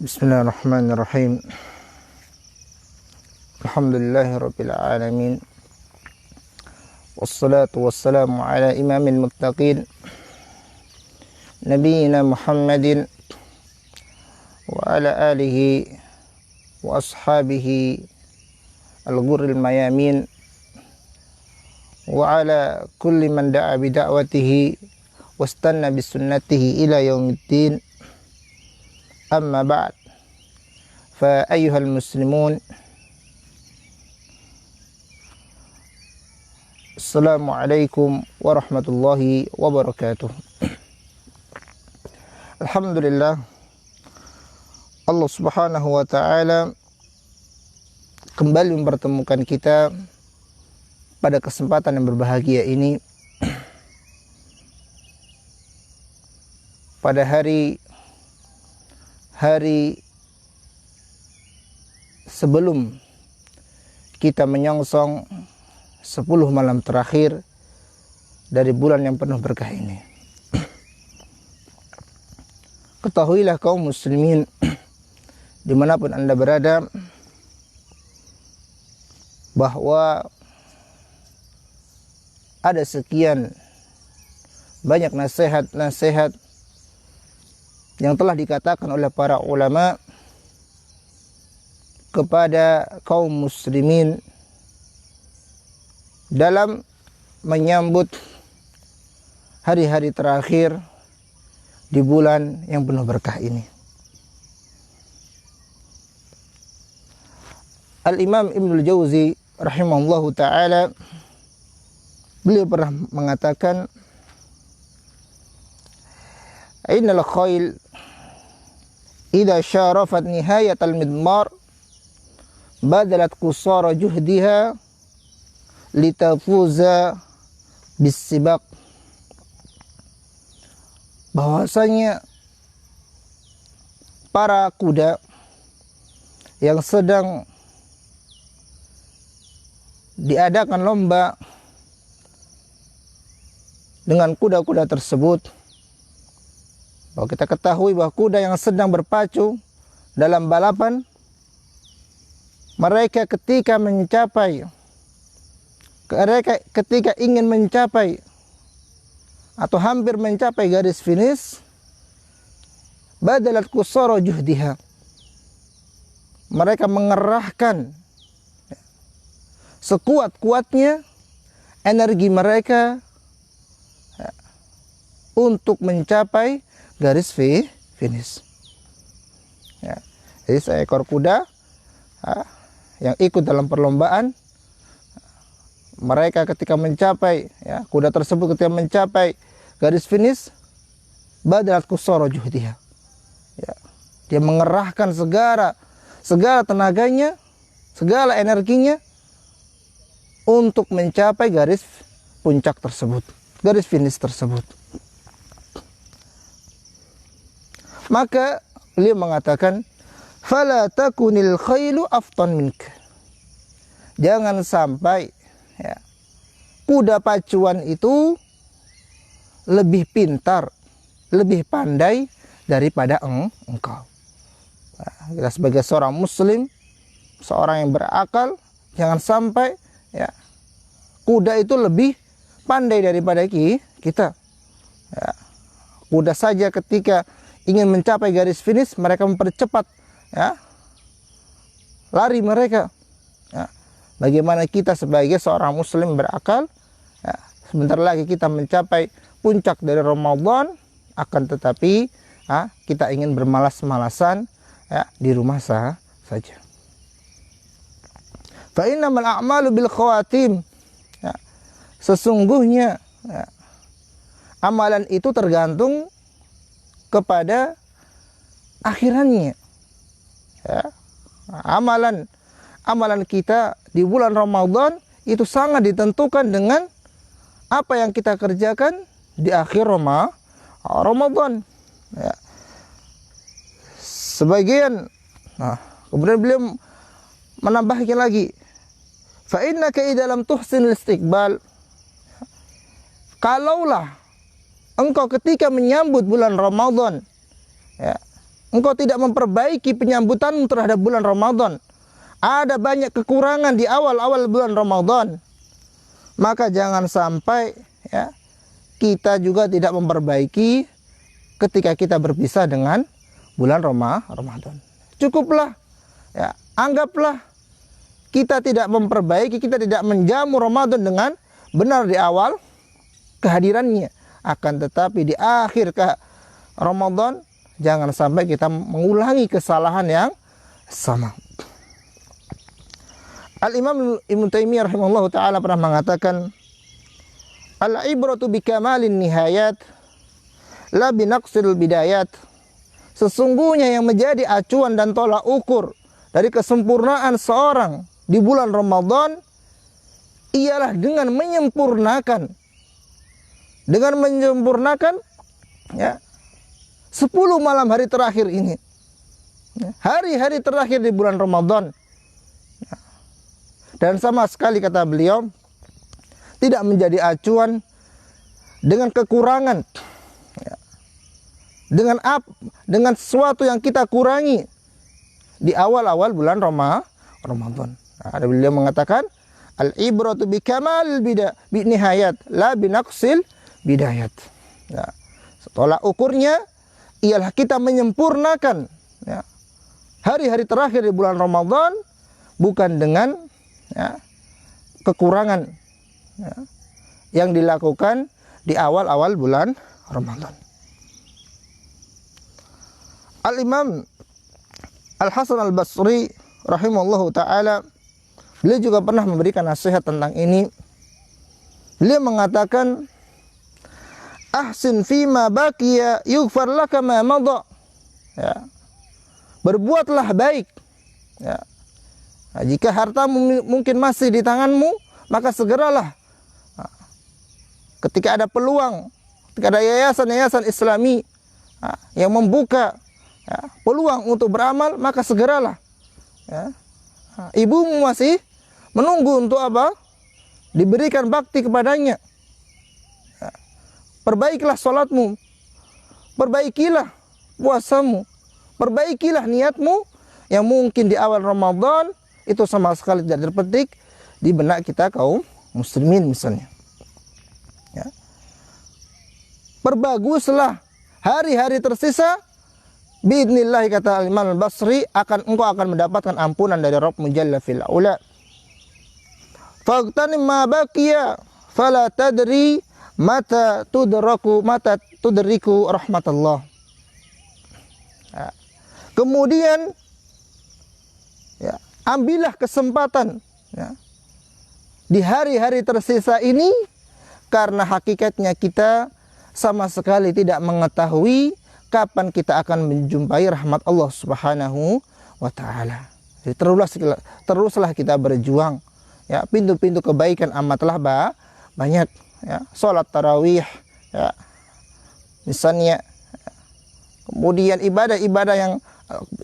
Bismillahirrahmanirrahim. Alhamdulillahirabbil alamin. Wassalatu wassalamu ala imamil muttaqin nabiyina Muhammadin wa ala alihi wa ashabihi al-ghurril mayamin wa ala kulli man da'a bi da'watihi wastanna bi sunnatihi ila yaumiddin. Amma ba'd, fa ayyuhal muslimun, assalamualaikum warahmatullahi wabarakatuh. Alhamdulillah, Allah subhanahu wa ta'ala kembali mempertemukan kita pada kesempatan yang berbahagia ini, pada hari sebelum kita menyongsong 10 malam terakhir dari bulan yang penuh berkah ini. Ketahuilah kaum muslimin dimanapun Anda berada, bahwa ada sekian banyak nasihat-nasihat yang telah dikatakan oleh para ulama kepada kaum muslimin dalam menyambut hari-hari terakhir di bulan yang penuh berkah ini. Al-Imam Ibnul Jauzi rahimahullahu ta'ala, beliau pernah mengatakan, Innal khayl idza syarafat nihayatal midmar badalat qusara juhdiha litafuza bisibaq. Bahwasanya para kuda yang sedang diadakan lomba dengan kuda-kuda tersebut, bahwa kita ketahui bahwa kuda yang sedang berpacu dalam balapan, mereka ketika ingin mencapai atau hampir mencapai garis finish, badalat qusara juhdiha, mereka mengerahkan sekuat-kuatnya energi mereka untuk mencapai garis finish. Ya. Jadi seekor kuda yang ikut dalam perlombaan, mereka ketika mencapai, kuda tersebut ketika mencapai garis finish, badalat qusara juhdiha. Ya. Dia mengerahkan segala tenaganya, segala energinya untuk mencapai garis puncak tersebut, garis finish tersebut. Maka beliau mengatakan, fala takunil khailu aftan minka. Jangan sampai kuda pacuan itu lebih pintar, lebih pandai daripada engkau. Kita sebagai seorang muslim, seorang yang berakal, jangan sampai kuda itu lebih pandai daripada kita. Kuda saja ketika ingin mencapai garis finish, mereka mempercepat lari mereka. Bagaimana kita sebagai seorang muslim berakal, sebentar lagi kita mencapai puncak dari Ramadan, akan tetapi kita ingin bermalas-malasan di rumah saja. Fa innamal a'malu bil khawatim. Sesungguhnya amalan itu tergantung kepada akhirannya. Amalan kita di bulan Ramadan itu sangat ditentukan dengan apa yang kita kerjakan di akhir Ramadan. Sebagian, kemudian beliau menambahkan lagi, fa innaka idza lam tuhsin istiqbal, kalaulah engkau ketika menyambut bulan Ramadan engkau tidak memperbaiki penyambutanmu terhadap bulan Ramadan, ada banyak kekurangan di awal-awal bulan Ramadan, maka jangan sampai ya kita juga tidak memperbaiki ketika kita berpisah dengan bulan Ramadan. Cukuplah ya, anggaplah kita tidak memperbaiki, kita tidak menjamu Ramadan dengan benar di awal kehadirannya, akan tetapi di akhir Ramadan jangan sampai kita mengulangi kesalahan yang sama. Al-Imam Ibnu Taimiyah rahimahullah ta'ala pernah mengatakan, al-ibratu bikamalin nihayat la binaqsil bidayat. Sesungguhnya yang menjadi acuan dan tolak ukur dari kesempurnaan seorang di bulan Ramadan ialah dengan menyempurnakan ya 10 malam hari terakhir ini, hari-hari terakhir di bulan Ramadan. Dan sama sekali kata beliau tidak menjadi acuan dengan kekurangan, dengan sesuatu yang kita kurangi di awal-awal bulan Ramadan. Ada beliau mengatakan, al-ibratu bikamal binihayat la binaqsil bidayat. Ya. Tolak ukurnya ialah kita menyempurnakan ya, hari-hari terakhir di bulan Ramadan, bukan dengan ya, kekurangan ya, yang dilakukan di awal-awal bulan Ramadan. Al-Imam Al-Hasan Al-Basri rahimahullahu ta'ala, beliau juga pernah memberikan nasihat tentang ini. Beliau mengatakan, ahsin fima baqiya yughfar laka ma madha. Ya. Berbuatlah baik. Ya. Nah, jika hartamu mungkin masih di tanganmu, maka segeralah. Nah, ketika ada peluang, ketika ada yayasan-yayasan Islami yang membuka peluang untuk beramal, maka segeralah. Ya. Nah, ibumu masih menunggu untuk apa? Diberikan bakti kepadanya. Ya. Perbaikilah sholatmu, perbaikilah puasamu, perbaikilah niatmu yang mungkin di awal Ramadan itu sama sekali tidak terpetik di benak kita kaum muslimin misalnya. Ya. Perbaguslah hari-hari tersisa. Biidznillah, kata Imam Al-Basri, engkau akan mendapatkan ampunan dari Rabb Jalla fil Ula. Faqtanim ma baqiya fala tadri mata tudriku rahmatullah. Ya. Kemudian ya, ambillah kesempatan ya, di hari-hari tersisa ini, karena hakikatnya kita sama sekali tidak mengetahui kapan kita akan menjumpai rahmat Allah Subhanahu wa ta'ala. Jadi teruslah kita berjuang. Ya, pintu-pintu kebaikan amatlah banyak. Ya, salat tarawih, ya, misalnya. Kemudian ibadah-ibadah yang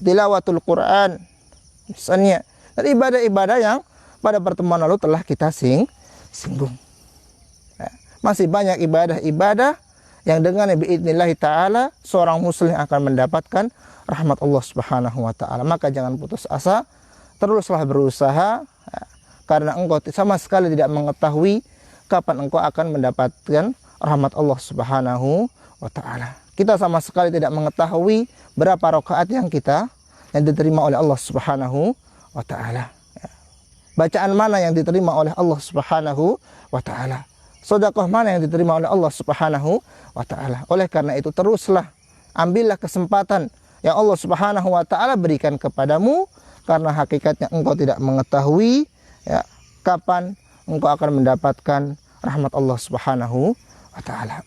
tilawatul Quran, misalnya. Dan ibadah-ibadah yang pada pertemuan lalu telah kita singgung. Ya, masih banyak ibadah-ibadah yang dengan biidznillah ta'ala seorang muslim akan mendapatkan rahmat Allah Subhanahu wa ta'ala. Maka jangan putus asa, teruslah berusaha ya, karena engkau sama sekali tidak mengetahui kapan engkau akan mendapatkan rahmat Allah Subhanahu wa ta'ala. Kita sama sekali tidak mengetahui berapa rakaat yang diterima oleh Allah Subhanahu wa ta'ala. Ya. Bacaan mana yang diterima oleh Allah Subhanahu wa ta'ala. Sedekah mana yang diterima oleh Allah Subhanahu wa ta'ala. Oleh karena itu teruslah ambillah kesempatan yang Allah Subhanahu wa ta'ala berikan kepadamu, karena hakikatnya engkau tidak mengetahui ya, kapan engkau akan mendapatkan rahmat Allah Subhanahu wa ta'ala.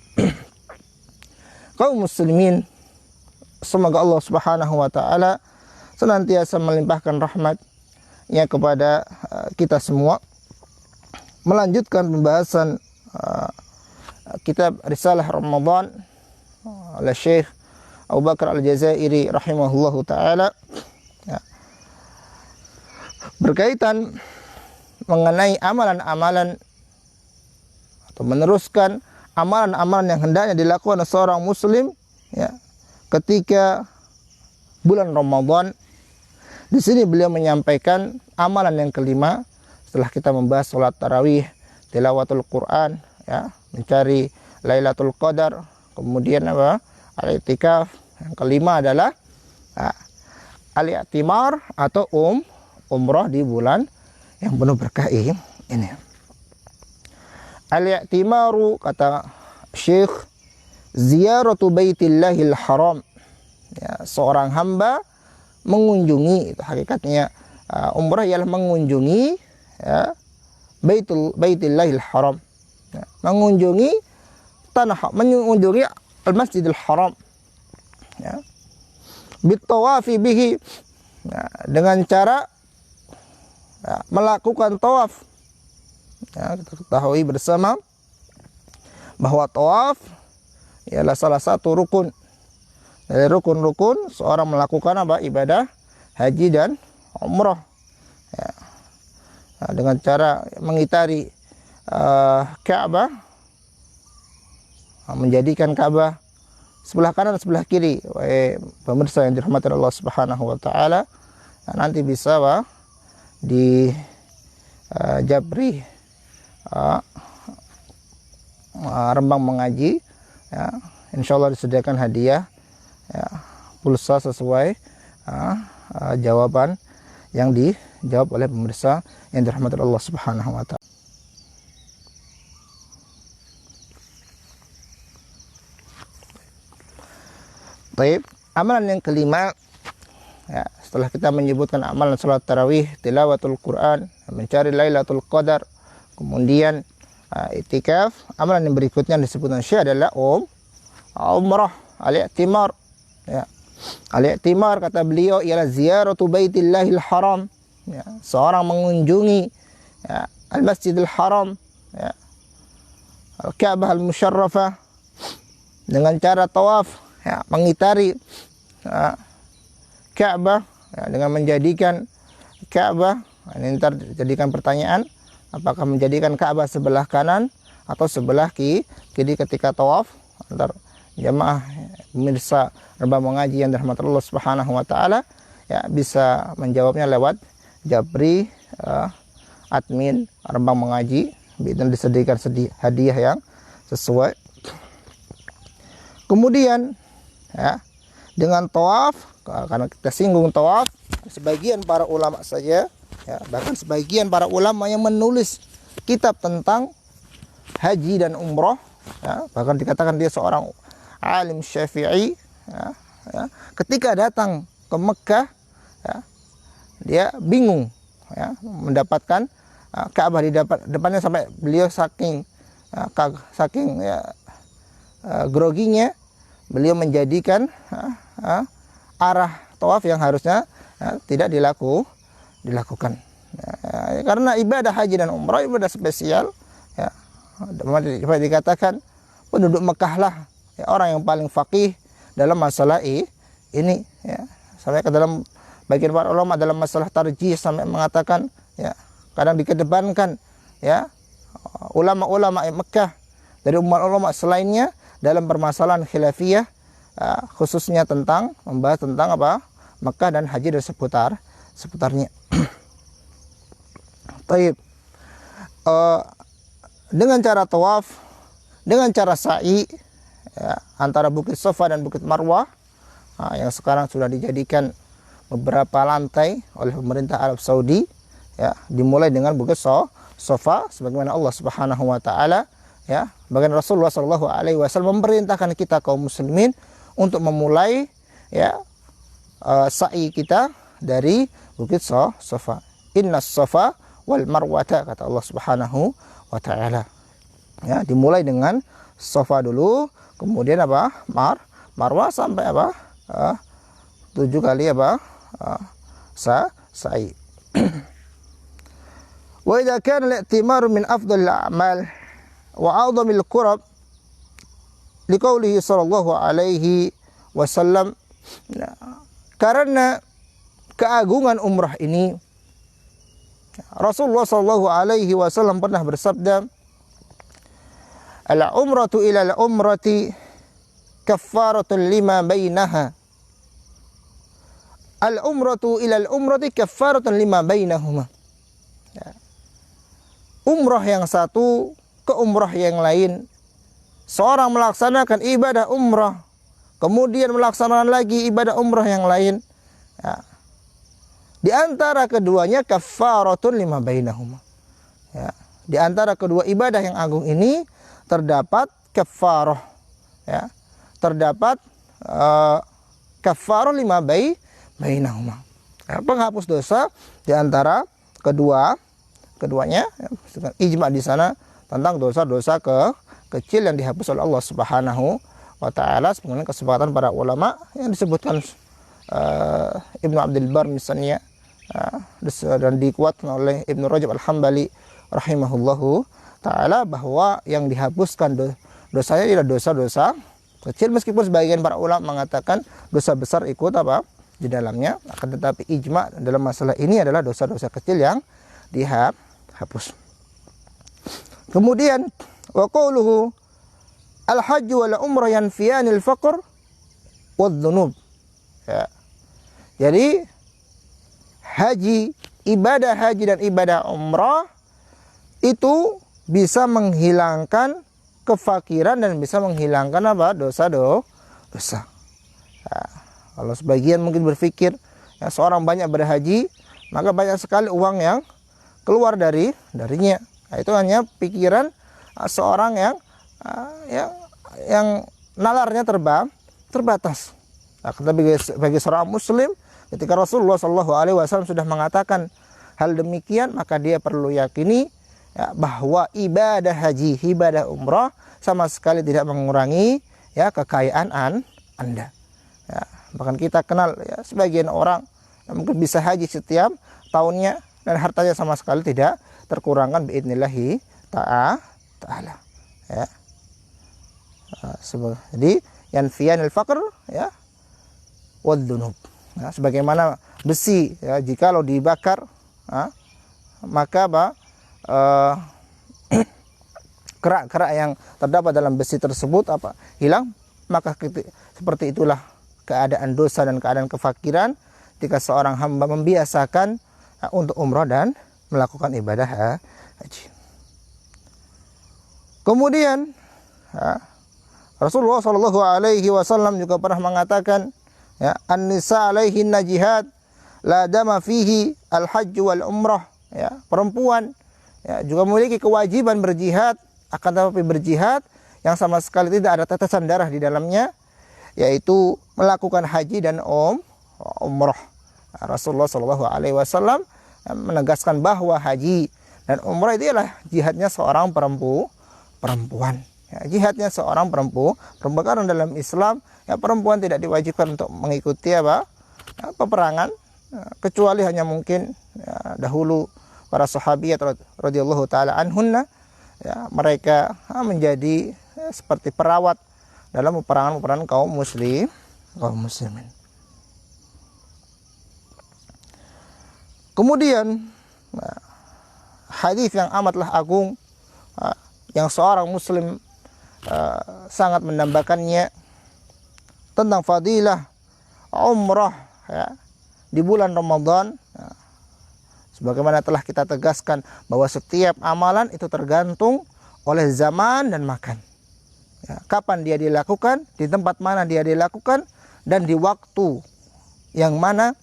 Kaum muslimin, semoga Allah Subhanahu wa ta'ala senantiasa melimpahkan rahmatnya kepada kita semua. Melanjutkan pembahasan kitab Risalah Ramadan oleh Syekh Abu Bakar Al-Jazairi rahimahullahu ta'ala ya, berkaitan mengenai amalan-amalan atau meneruskan amalan-amalan yang hendaknya dilakukan oleh seorang muslim ya, ketika bulan Ramadan. Di sini beliau menyampaikan amalan yang kelima setelah kita membahas salat tarawih, tilawatul Quran, ya, mencari Lailatul Qadar, kemudian apa? Al-i'tikaf. Yang kelima adalah al-i'timar atau umrah di bulan yang penuh berkah ini. Al-i'timaru, kata Syekh, ziyaratu baitillahil haram. Ya, seorang hamba mengunjungi, itu hakikatnya umrah ialah mengunjungi, ya, baitillahil haram, ya, mengunjungi tanah, mengunjungi al-masjidil haram, ya, bitawafi bihi, ya, dengan cara, ya, melakukan tawaf. Ya, kita ketahui bersama bahwa tawaf ialah salah satu rukun dari rukun-rukun seorang melakukan apa? Ibadah haji dan umrah, ya. Nah, dengan cara mengitari Ka'bah, menjadikan Ka'bah sebelah kanan sebelah kiri. Wahai pemirsa yang dirahmati Allah Subhanahu wa taala, nah, nanti bisa di Jabri Rembang mengaji, ya, insyaallah disediakan hadiah, ya, pulsa sesuai jawaban yang dijawab oleh pemirsa yang dirahmati Allah Subhanahu wa taala. Baik, amalan yang kelima, ya, setelah kita menyebutkan amalan salat tarawih, tilawatul Quran, mencari Lailatul Qadar, kemudian i'tikaf, amalan yang berikutnya yang disebutkan Syekh adalah umrah, al-i'timar. Ya. Al-i'timar, kata beliau, ialah ziyaratu baitillahil haram, ya, seorang mengunjungi, ya, al-masjidil haram, ya, al-Ka'bah al-musyarrafah, dengan cara tawaf, ya, mengitari Ka'bah, ya, dengan menjadikan Ka'bah, ini ntar jadikan pertanyaan, apakah menjadikan Ka'bah sebelah kanan atau sebelah kiri ketika tawaf. Antar jamaah pemirsa Rembang mengaji yang dirahmati Allah Subhanahu wa taala, ya, bisa menjawabnya lewat Jabri admin Rembang mengaji, dan disediakan hadiah yang sesuai. Kemudian, ya, dengan tawaf, karena kita singgung tawaf, sebagian para ulama saja, ya, bahkan sebagian para ulama yang menulis kitab tentang haji dan umrah, ya, bahkan dikatakan dia seorang alim Syafi'i, ya, ketika datang ke Mekah, ya, dia bingung, ya, mendapatkan Ka'bah di depannya, sampai beliau saking groginya, beliau menjadikan arah tawaf yang harusnya, ya, tidak dilakukan, ya, karena ibadah haji dan umrah ibadah spesial, ya. Dikatakan penduduk Mekah lah, ya, orang yang paling faqih dalam masalah ini, ya. Sampai ke dalam bagian para ulama dalam masalah tarjih sampai mengatakan, ya, kadang dikedepankan, ya, ulama-ulama Mekah dari umat ulama selainnya dalam permasalahan khilafiyah, khususnya tentang membahas tentang apa? Mekah dan haji dan seputarnya. Baik. Dengan cara tawaf, dengan cara sa'i, ya, antara Bukit Safa dan Bukit Marwah, yang sekarang sudah dijadikan beberapa lantai oleh pemerintah Arab Saudi, ya, dimulai dengan Bukit Safa sebagaimana Allah Subhanahu wa taala, ya, bahkan Rasulullah sallallahu alaihi wasallam memerintahkan kita kaum muslimin untuk memulai, ya, sa'i kita dari Bukit Safa. Innas Safa wal Marwata, kata Allah Subhanahu wa taala. Ya, dimulai dengan Safa dulu, kemudian apa? Marwah sampai apa? 7 kali apa? Sa'i. Wa idza kana al-i'timaru min afdhalil a'mal wa 'azamil qurab liqaulihi sallallahu alaihi wasallam, karena keagungan umrah ini Rasulullah sallallahu alaihi wasallam pernah bersabda, al-umratu ila al-umrati kaffaratun lima bainaha, al-umratu ilal umrati kaffaratun lima bainahuma. Ya. Umrah yang satu ke umrah yang lain. Seorang melaksanakan ibadah umrah, kemudian melaksanakan lagi ibadah umrah yang lain. Ya. Di antara keduanya kaffaratun lima bainahuma. Ya. Di antara kedua ibadah yang agung ini terdapat kaffarah. Ya. Terdapat kaffarah lima bainahuma. Ya, penghapus dosa di antara keduanya. Ya, ijma di sana tentang dosa-dosa kecil yang dihapus oleh Allah Subhanahu wa taala sebagaimana kesepakatan para ulama yang disebutkan Ibnu Abdul Bar misalnya, dan dikuatkan oleh Ibnu Rajab Al-Hambali rahimahullahu taala bahwa yang dihapuskan dosanya adalah dosa-dosa kecil, meskipun sebagian para ulama mengatakan dosa besar ikut di dalamnya, akan tetapi ijma dalam masalah ini adalah dosa-dosa kecil yang dihapus. Kemudian wa qauluhu al-hajj wal umrah yanfiyanil faqr wadh-dhunub. Ya. Jadi ibadah haji dan ibadah umrah itu bisa menghilangkan kefakiran dan bisa menghilangkan dosa. Nah, kalau sebagian mungkin berpikir ya, seorang banyak berhaji maka banyak sekali uang yang keluar darinya. Nah, itu hanya pikiran seorang yang nalarnya terbatas. Nah, bagi seorang muslim, ketika Rasulullah SAW sudah mengatakan hal demikian, maka dia perlu yakini ya, bahwa ibadah haji, ibadah umrah sama sekali tidak mengurangi ya kekayaan Anda. Ya, bahkan kita kenal ya, sebagian orang yang mungkin bisa haji setiap tahunnya dan hartanya sama sekali tidak terkurangkan biidnillahi ta'ala. Ya. Jadi yanfiyanil faqr ya wad-dhunub. Ya, sebagaimana besi ya, jikalau dibakar maka kerak-kerak yang terdapat dalam besi tersebut hilang, maka seperti itulah keadaan dosa dan keadaan kefakiran jika seorang hamba membiasakan untuk umrah dan melakukan ibadah haji. Kemudian Rasulullah SAW juga pernah mengatakan ya, an-nisa alaihinna jihad la dama fihi al-hajj wal umrah. Ya, perempuan ya, juga memiliki kewajiban berjihad, akan tetapi berjihad yang sama sekali tidak ada tetesan darah di dalamnya, yaitu melakukan haji dan umrah. Rasulullah SAW menegaskan bahwa haji dan umrah itu adalah jihadnya seorang perempuan. Ya, jihadnya seorang perempuan karena dalam Islam ya, perempuan tidak diwajibkan untuk mengikuti peperangan, kecuali hanya mungkin ya, dahulu para sahabiyat radhiyallahu taala anhunna ya, mereka menjadi seperti perawat dalam peperangan kaum muslimin. Kemudian hadis yang amatlah agung yang seorang muslim sangat mendambakannya tentang fadilah umrah ya, di bulan Ramadan. Sebagaimana telah kita tegaskan bahwa setiap amalan itu tergantung oleh zaman dan makan. Ya, kapan dia dilakukan, di tempat mana dia dilakukan, dan di waktu yang mana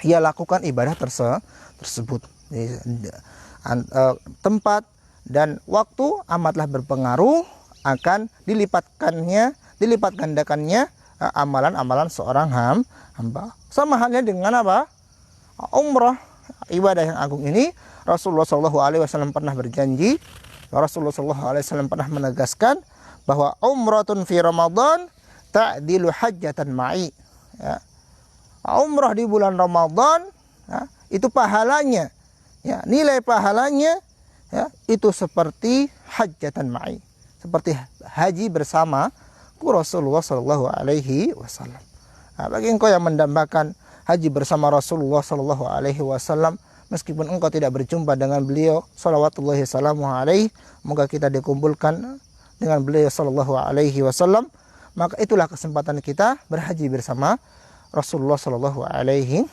ia lakukan ibadah tersebut. Tempat dan waktu amatlah berpengaruh akan dilipat gandakannya amalan-amalan seorang hamba. Sama halnya dengan umrah, ibadah yang agung ini. Rasulullah SAW pernah berjanji, Rasulullah SAW pernah menegaskan bahwa umratun fi Ramadan ta'dilu hajjatan ma'i. Ya. Umrah di bulan Ramadan ya, itu pahalanya ya, nilai pahalanya ya, itu seperti hajjatan ma'i, seperti haji bersama Rasulullah SAW. Nah, bagi engkau yang mendambakan haji bersama Rasulullah SAW, meskipun engkau tidak berjumpa dengan beliau salawatullahi salamu alaihi, moga kita dikumpulkan dengan beliau sallallahu alaihi wasallam, maka itulah kesempatan kita berhaji bersama Rasulullah Shallallahu Alaihi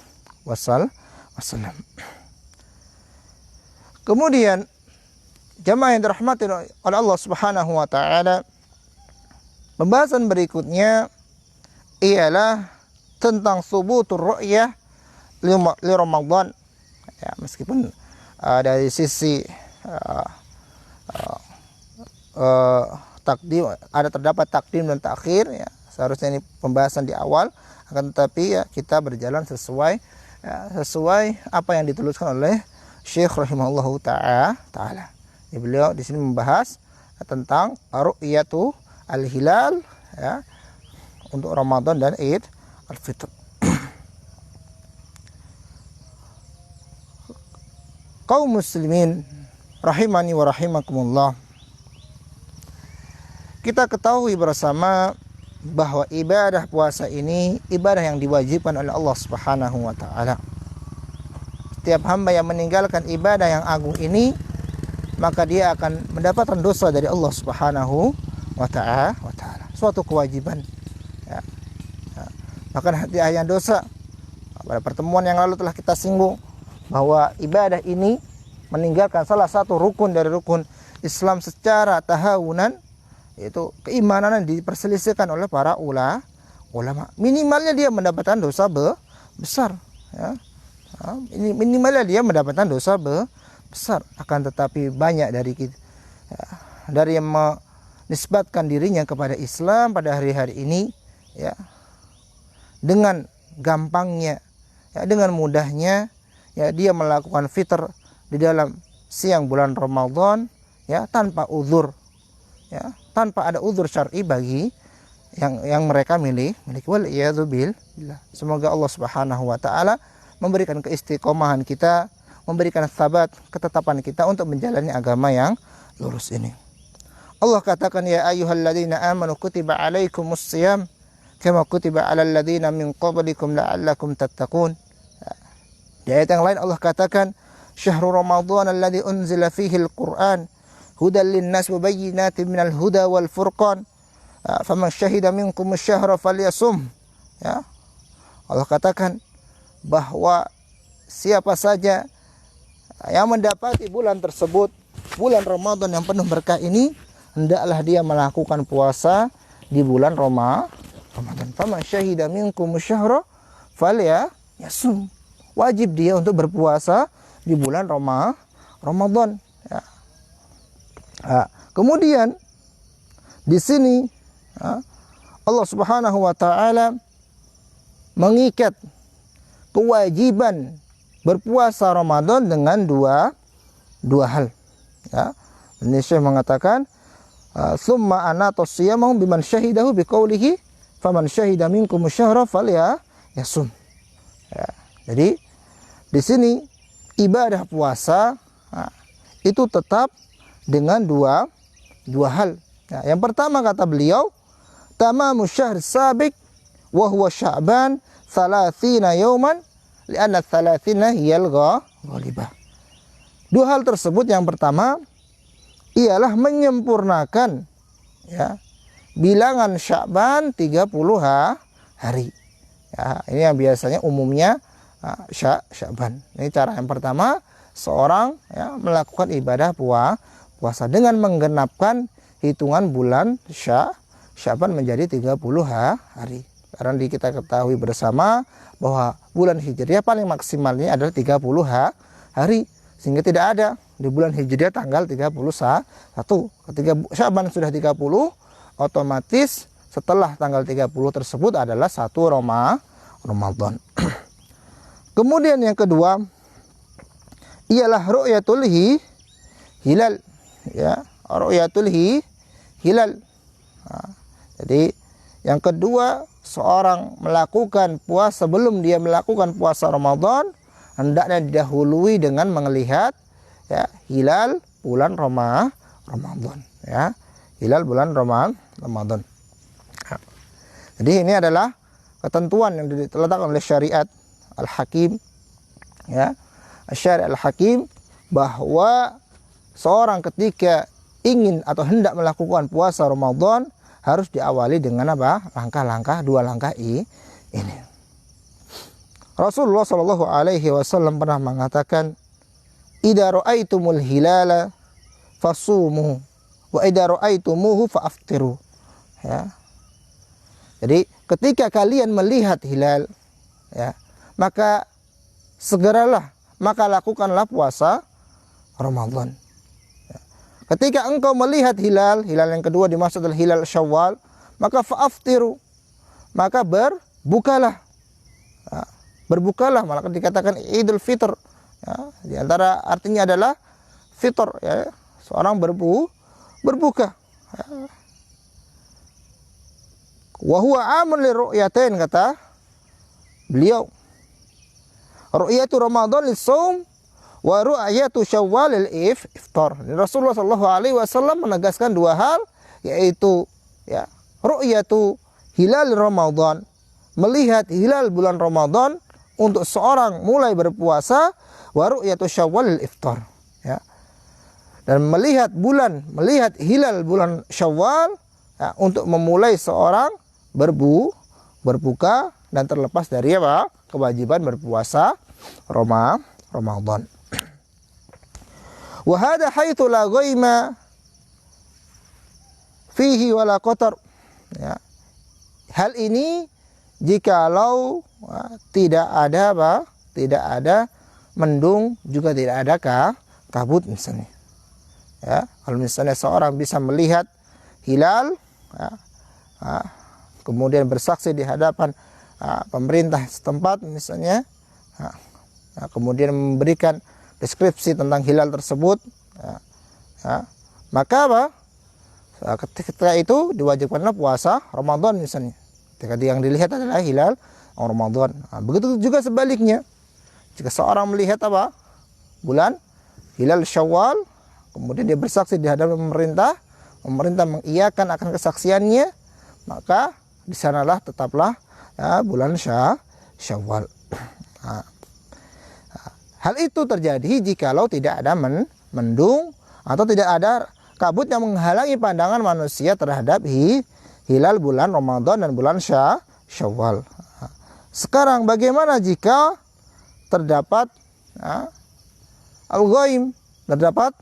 Wasallam. Kemudian jamaah yang dirahmati oleh Allah Subhanahu Wa Taala, pembahasan berikutnya ialah tentang subutur ru'yah li Ramadan. Ya, meskipun dari sisi takdim terdapat takdim dan takhir, ya, seharusnya ini pembahasan di awal, akan tetapi ya kita berjalan sesuai apa yang dituliskan oleh Syekh rahimahullahu taala. Beliau di sini membahas tentang ru'yatu al-hilal, ya, untuk Ramadan dan Id al-Fitr. Kaum muslimin rahimani wa rahimakumullah, kita ketahui bersama bahwa ibadah puasa ini ibadah yang diwajibkan oleh Allah Subhanahu wa taala. Setiap hamba yang meninggalkan ibadah yang agung ini, maka dia akan mendapatkan dosa dari Allah Subhanahu wa taala. Suatu kewajiban. Ya. Bahkan hati dosa. Pada pertemuan yang lalu telah kita singgung bahwa ibadah ini meninggalkan salah satu rukun dari rukun Islam secara tahawunan, yaitu keimanan yang diperselisihkan oleh para ulama. Minimalnya dia mendapatkan dosa besar, ya. Ini minimalnya dia mendapatkan dosa besar. Akan tetapi banyak dari kita, ya, dari yang menisbatkan dirinya kepada Islam pada hari-hari ini, ya, dengan gampangnya, ya, dengan mudahnya, ya, dia melakukan fitr di dalam siang bulan Ramadan, ya, tanpa uzur, ya, tanpa ada uzur syar'i bagi yang mereka miliki. Wal iyadzu billah. Semoga Allah Subhanahu wa taala memberikan keistiqomahan kita, memberikan sabat, ketetapan kita untuk menjalani agama yang lurus ini. Allah katakan, ya ayyuhalladzina amanu kutiba alaikumus shiyam kama kutiba alal ladzina min qablikum la'allakum tattaqun. Di ayat yang lain Allah katakan, syahrul ramadhan alladzi unzila fihi al-Qur'an hudan lin-nas wa bayyinatin minal huda wal furqan faman syahida minkum asy-syahra falyasum. Ya. Allah katakan bahwa siapa saja yang mendapati bulan tersebut, bulan Ramadan yang penuh berkah ini, hendaklah dia melakukan puasa di bulan Ramadan. Faman syahida minkum asy-syahra falyasum. Wajib dia untuk berpuasa di bulan Ramadan. Ya. Kemudian di sini Allah Subhanahu wa taala mengikat kewajiban berpuasa Ramadan dengan dua hal. Ya. Ini Syekh mengatakan, summa anatus siyamahu biman syahidahu biqaulihi faman syahida minkum asy-syahra falyasum. Ya. Jadi di sini ibadah puasa itu tetap dengan dua hal. Nah, yang pertama kata beliau, tamamu syahr sabiq wa huwa Sya'ban 30 yauman li'anna 30 hiyal ghalibah. Dua hal tersebut, yang pertama ialah menyempurnakan, ya, bilangan Sya'ban 30 hari. Ya, ini yang biasanya umumnya Sya'ban. Ini cara yang pertama seorang, ya, melakukan ibadah puasa dengan menggenapkan hitungan bulan Sya'ban menjadi 30 hari. Karena kita ketahui bersama bahwa bulan Hijriah paling maksimalnya adalah 30 hari, sehingga tidak ada di bulan Hijriah tanggal 31. Ketika Sya'ban sudah 30, otomatis setelah tanggal 30 tersebut adalah 1 Ramadan. Kemudian yang kedua ialah ru'yatul hilal, ya, ru'yatul hilal. Jadi yang kedua, seorang melakukan puasa sebelum dia melakukan puasa Ramadan, hendaknya didahului dengan melihat, ya, hilal bulan Ramadan, ya, hilal bulan Ramadan. Jadi ini adalah ketentuan yang diletakkan oleh syariat Al-Hakim, ya, syariat Al-Hakim, bahwa seorang ketika ingin atau hendak melakukan puasa Ramadan harus diawali dengan apa? Langkah-langkah, dua langkah ini. Rasulullah Shallallahu Alaihi Wasallam pernah mengatakan, "Idza ra'aitumul hilala fasumu, wa idza ra'aitumuhu fa'aftiru." Ya. Jadi ketika kalian melihat hilal, ya, maka segeralah, maka lakukanlah puasa Ramadan. Ya. Ketika engkau melihat hilal, hilal yang kedua dimaksud adalah hilal Syawal, maka fa'aftiru, maka berbukalah. Ya. Berbukalah, malah dikatakan Idul Fitr. Ya. Di antara artinya adalah fitr, ya, seorang berbuka. Ya. Wa huwa amun li ru'yatain, kata beliau. Ru'yatu Ramadan lis-shaum wa ru'yatu Syawal lil-iftar. Rasulullah sallallahu alaihi wasallam menegaskan dua hal, yaitu ya, ru'yatu hilal Ramadan, melihat hilal bulan Ramadan untuk seorang mulai berpuasa, wa ru'yatu Syawal lil-iftar, ya. Dan melihat hilal bulan Syawal, ya, untuk memulai seorang berbuka dan terlepas dari apa? Kewajiban berpuasa Ramadan. Wa hadha haitsu la ghaima fihi wala qatar. Ya. Hal ini jikalau tidak ada apa? Tidak ada mendung, juga tidak ada kabut misalnya. Ya, kalau misalnya seorang bisa melihat hilal, ya, kemudian bersaksi di hadapan pemerintah setempat misalnya, kemudian memberikan deskripsi tentang hilal tersebut, maka apa? Ketika itu diwajibkanlah puasa Ramadan misalnya. Ketika yang dilihat adalah hilal Ramadan. Begitu juga sebaliknya. Jika seorang melihat apa? Bulan hilal Syawal, kemudian dia bersaksi di hadapan pemerintah mengiyakan akan kesaksiannya, maka di sanalah tetaplah, ya, bulan Syawal. Hal itu terjadi jikalau tidak ada mendung atau tidak ada kabut yang menghalangi pandangan manusia terhadap hilal bulan Ramadan dan bulan Syawal. Sekarang bagaimana jika terdapat al-ghaim, terdapat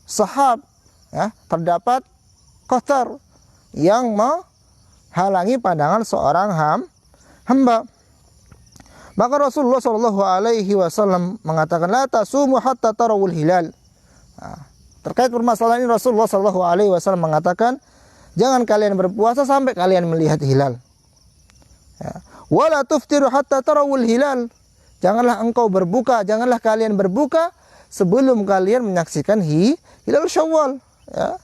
sahab, ya, terdapat qatar yang halangi pandangan seorang hamba. Maka Rasulullah Shallallahu Alaihi Wasallam mengatakan, la tasumu hatta tarawul hilal. Terkait permasalahan ini Rasulullah Shallallahu Alaihi Wasallam mengatakan, jangan kalian berpuasa sampai kalian melihat hilal. Ya. Wala tuftiru hatta tarawul hilal. Janganlah engkau berbuka, janganlah kalian berbuka sebelum kalian menyaksikan hilal Syawal. Ya.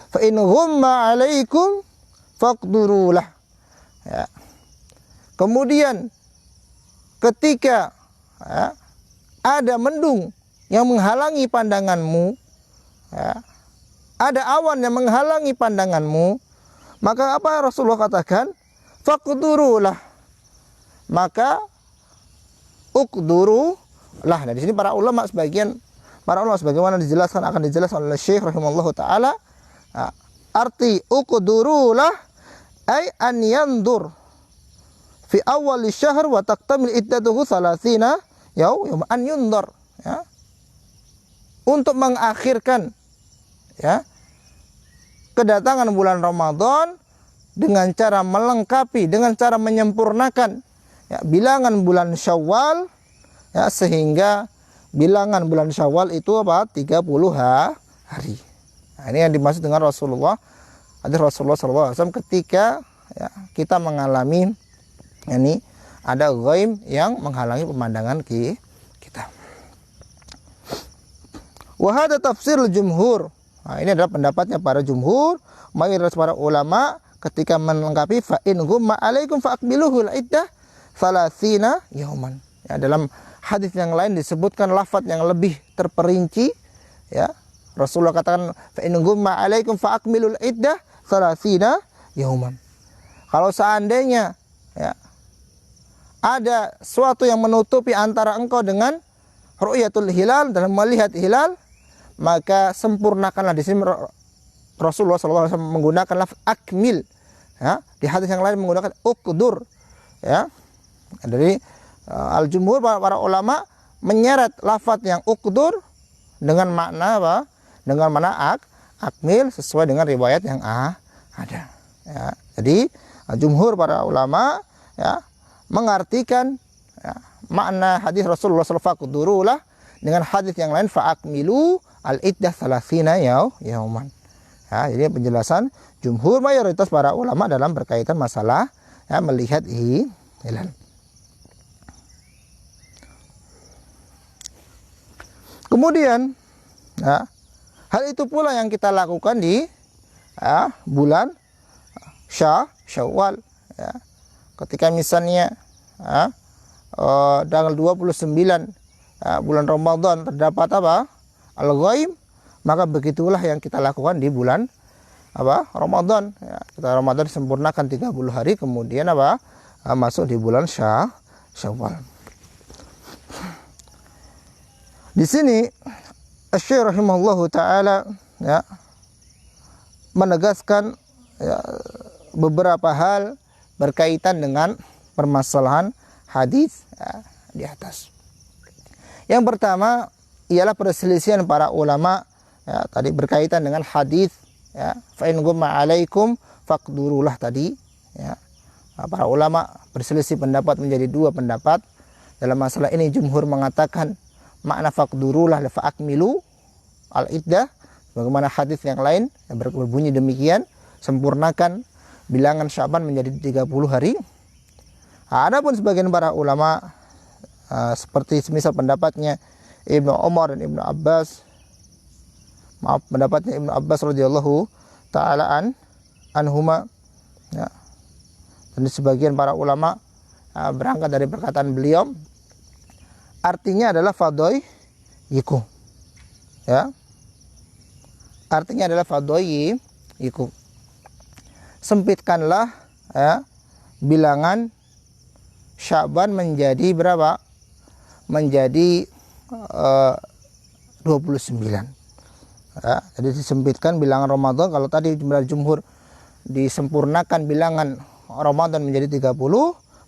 Fa in ghumma alaikum faqdurulah. Ya. Kemudian ketika, ya, ada mendung yang menghalangi pandanganmu, ya, ada awan yang menghalangi pandanganmu, maka apa Rasulullah katakan? Faqdurulah. Maka uqdurulah. Nah, di sini para ulama sebagaimana dijelaskan, akan dijelaskan oleh Syekh rahimallahu taala, arti uqdurulah ay an yandur fi awal syahr wa taqtamil iddatuhu 30 yaum an yundar, ya, untuk mengakhirkan, ya, kedatangan bulan Ramadan dengan cara melengkapi, dengan cara menyempurnakan, ya, bilangan bulan Syawal, ya, sehingga bilangan bulan Syawal itu apa? 30 hari. Nah, ini yang dimaksud dengan Rasulullah SAW ketika, ya, kita mengalami ini ada ghaim yang menghalangi pemandangan kita. Wa hadza tafsirul jumhur. Nah, ini adalah pendapatnya para jumhur, mayoritas para ulama ketika melengkapi fa in ghumma alaikum fa aqbiluhul iddah 30 yauman. Ya, dalam hadis yang lain disebutkan lafaz yang lebih terperinci, ya. Rasulullah katakan fa in ghumma alaikum fa aqbilul iddah 30 yauman. Kalau seandainya, ya, ada suatu yang menutupi antara engkau dengan ru'yatul hilal, dalam melihat hilal, maka sempurnakanlah. Di sini Rasulullah SAW menggunakan lafaz akmil, ya. Di hadis yang lain menggunakan uqdur, ya. Dari al-jumhur para ulama menyeret lafadz yang uqdur dengan makna apa? Dengan makna akmil sesuai dengan riwayat yang ada. Ya. Jadi jumhur para ulama ya mengartikan ya, makna hadis Rasulullah SAW faqdurulah dengan hadis yang lain fa'akmilu al-iddah salasina yauman. Ya, jadi penjelasan jumhur mayoritas para ulama dalam berkaitan masalah ya, melihat hilal. Kemudian ya, hal itu pula yang kita lakukan di ya, bulan Syawal ya. Ketika misalnya ya, tanggal 29 ya, bulan Ramadan terdapat apa? Al-ghaib, maka begitulah yang kita lakukan di bulan apa? Ramadan ya. Kita Ramadan disempurnakan 30 hari, kemudian apa? Masuk di bulan Syawal. Di sini Asy-Syaikh rahimahullahu taala ya menegaskan ya, beberapa hal berkaitan dengan permasalahan hadis ya, di atas. Yang pertama ialah perselisihan para ulama ya, tadi berkaitan dengan hadis ya, fa in gumma alaikum faqdurulah tadi ya. Para ulama berselisih pendapat menjadi dua pendapat dalam masalah ini. Jumhur mengatakan makna faqdurulah fa akmilu al-iddah, bagaimana hadis yang lain yang berbunyi demikian, sempurnakan bilangan Sya'ban menjadi 30 hari. Adapun sebagian para ulama seperti semisal pendapatnya Ibnu Umar dan Ibnu Abbas, pendapatnya Ibnu Abbas radhiyallahu taala anhuma ya. Dan sebagian para ulama berangkat dari perkataan beliau, artinya adalah fadoi yiku ya, artinya adalah fadoi yiku, sempitkanlah ya, bilangan Sya'ban menjadi berapa? Menjadi 29 ya. Jadi disempitkan bilangan Ramadan. Kalau tadi jumhur disempurnakan bilangan Ramadan menjadi 30,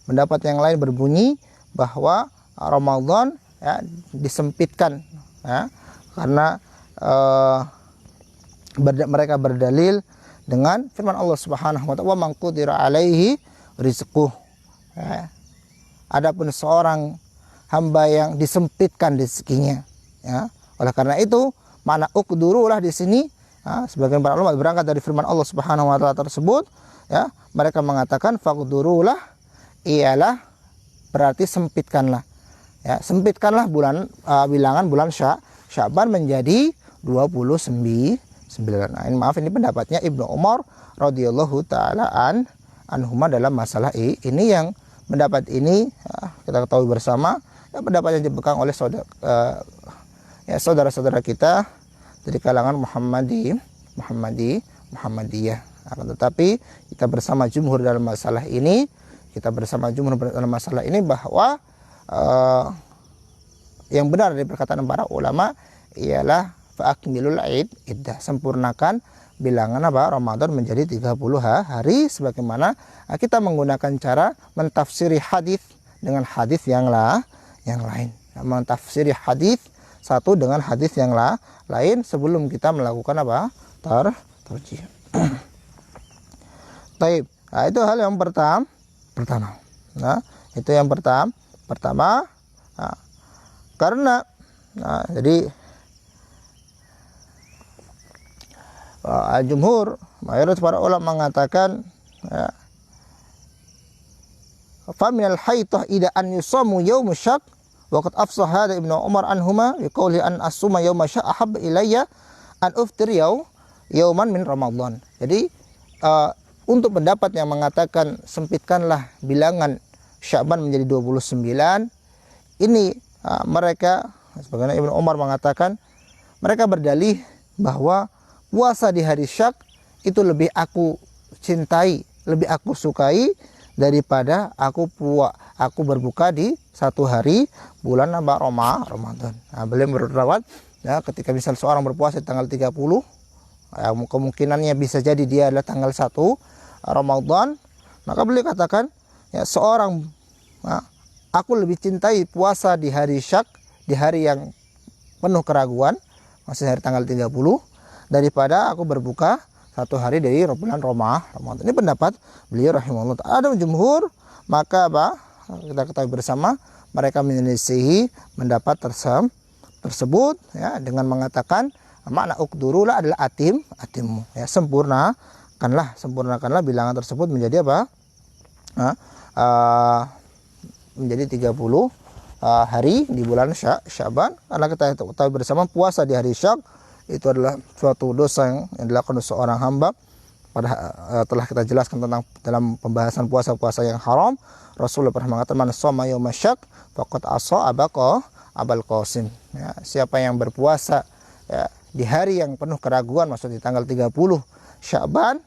pendapat yang lain berbunyi bahwa Ramadan ya, disempitkan ya, karena mereka berdalil dengan firman Allah Subhanahu wa taala, "Wa man qudira alaihi rizquh." Ya. Adapun seorang hamba yang disempitkan rezekinya ya. Oleh karena itu, makna uqdurulah di sini ya, sebagian para ulama berangkat dari firman Allah Subhanahu wa taala tersebut ya, mereka mengatakan faqdurulah ialah berarti sempitkanlah. Ya, sempitkanlah bilangan bulan Sya'ban menjadi 29. Nah, ini pendapatnya Ibnu Umar radhiyallahu taala anhuma dalam masalah ini. Yang pendapat ini ya, kita ketahui bersama ya, pendapat yang dipegang oleh saudara-saudara kita dari kalangan Muhammadiyah. Akan tetapi kita bersama jumhur dalam masalah ini, bahwa yang benar dari perkataan para ulama ialah fa'akmilul iddah, sempurnakan bilangan apa? Ramadan menjadi 30 hari, sebagaimana kita menggunakan cara mentafsiri hadis dengan hadis yang lain. Mentafsiri hadis satu dengan hadis yang lain sebelum kita melakukan apa? Tarjih. Taib. Nah, itu hal yang pertama. Nah, itu yang pertama. Nah, karena jadi jumhur mayoritas para ulama mengatakan ya, fa minal haitah ida an yusamu yaum syak wa qad afsah hada Ibnu Umar anhuma bi qouli an asuma yaum syak ahab ilayya an uftir yauman min Ramadan. Jadi untuk pendapat yang mengatakan sempitkanlah bilangan Sya'ban menjadi 29, ini mereka sebagaimana Ibnu Umar mengatakan, mereka berdalih bahwa puasa di hari Syak itu lebih aku cintai, lebih aku sukai daripada aku berbuka di satu hari bulan Ramadan. Nah, beliau berpendapat ya, ketika misal seorang berpuasa di tanggal 30 ya, kemungkinannya bisa jadi dia adalah tanggal 1 Ramadan, maka beliau katakan ya, seorang aku lebih cintai puasa di hari syak, di hari yang penuh keraguan, maksudnya hari tanggal 30, daripada aku berbuka satu hari dari bulan Ramadan. Ini pendapat beliau rahimahullah. Ada jumhur, maka apa? Kita ketahui bersama, mereka menyelisihi pendapat tersebut ya, dengan mengatakan makna ukdurulah adalah atimmu ya, sempurnakanlah bilangan tersebut menjadi apa? Menjadi 30 hari di bulan Syaban, karena kita tahu bersama puasa di hari Syak itu adalah suatu dosa yang dilakukan oleh seorang hamba. Telah kita jelaskan tentang dalam pembahasan puasa-puasa yang haram. Rasulullah pernah mengatakan, man shoma yauma syak faqad asa abal qasim. Ya, siapa yang berpuasa ya, di hari yang penuh keraguan, maksudnya di tanggal 30 Syaban,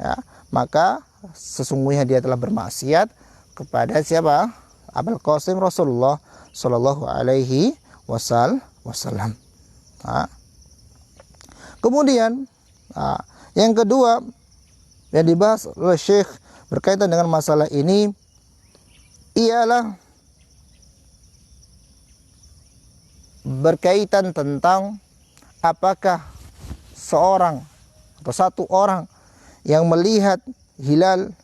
ya, maka sesungguhnya dia telah bermaksiat kepada siapa? Abul Qasim, Rasulullah Shallallahu Alaihi Wasallam. Kemudian yang kedua yang dibahas oleh Syekh berkaitan dengan masalah ini ialah berkaitan tentang apakah seorang atau satu orang yang melihat hilal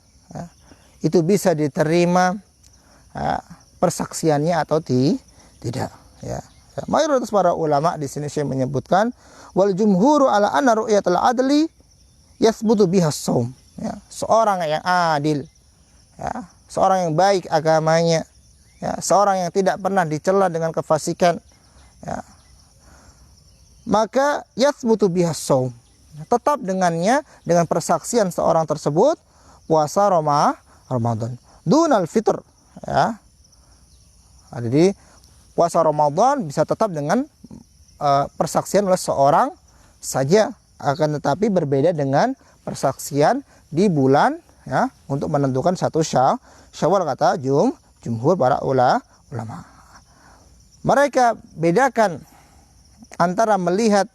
itu bisa diterima persaksiannya atau tidak ya. Mayoritas para ulama di sini Syekh menyebutkan wal jumhuru ala anna ru'yatul adli yasbutu biha shaum ya, seorang yang adil ya, seorang yang baik agamanya ya, seorang yang tidak pernah dicela dengan kefasikan ya, maka yasbutu biha shaum, tetap dengannya, dengan persaksian seorang tersebut puasa Ramadan dunal fitr ya. Jadi puasa Ramadan bisa tetap dengan persaksian oleh seorang saja, akan tetapi berbeda dengan persaksian di bulan ya, untuk menentukan satu Syawal, kata jumhur para ulama. Mereka bedakan antara melihat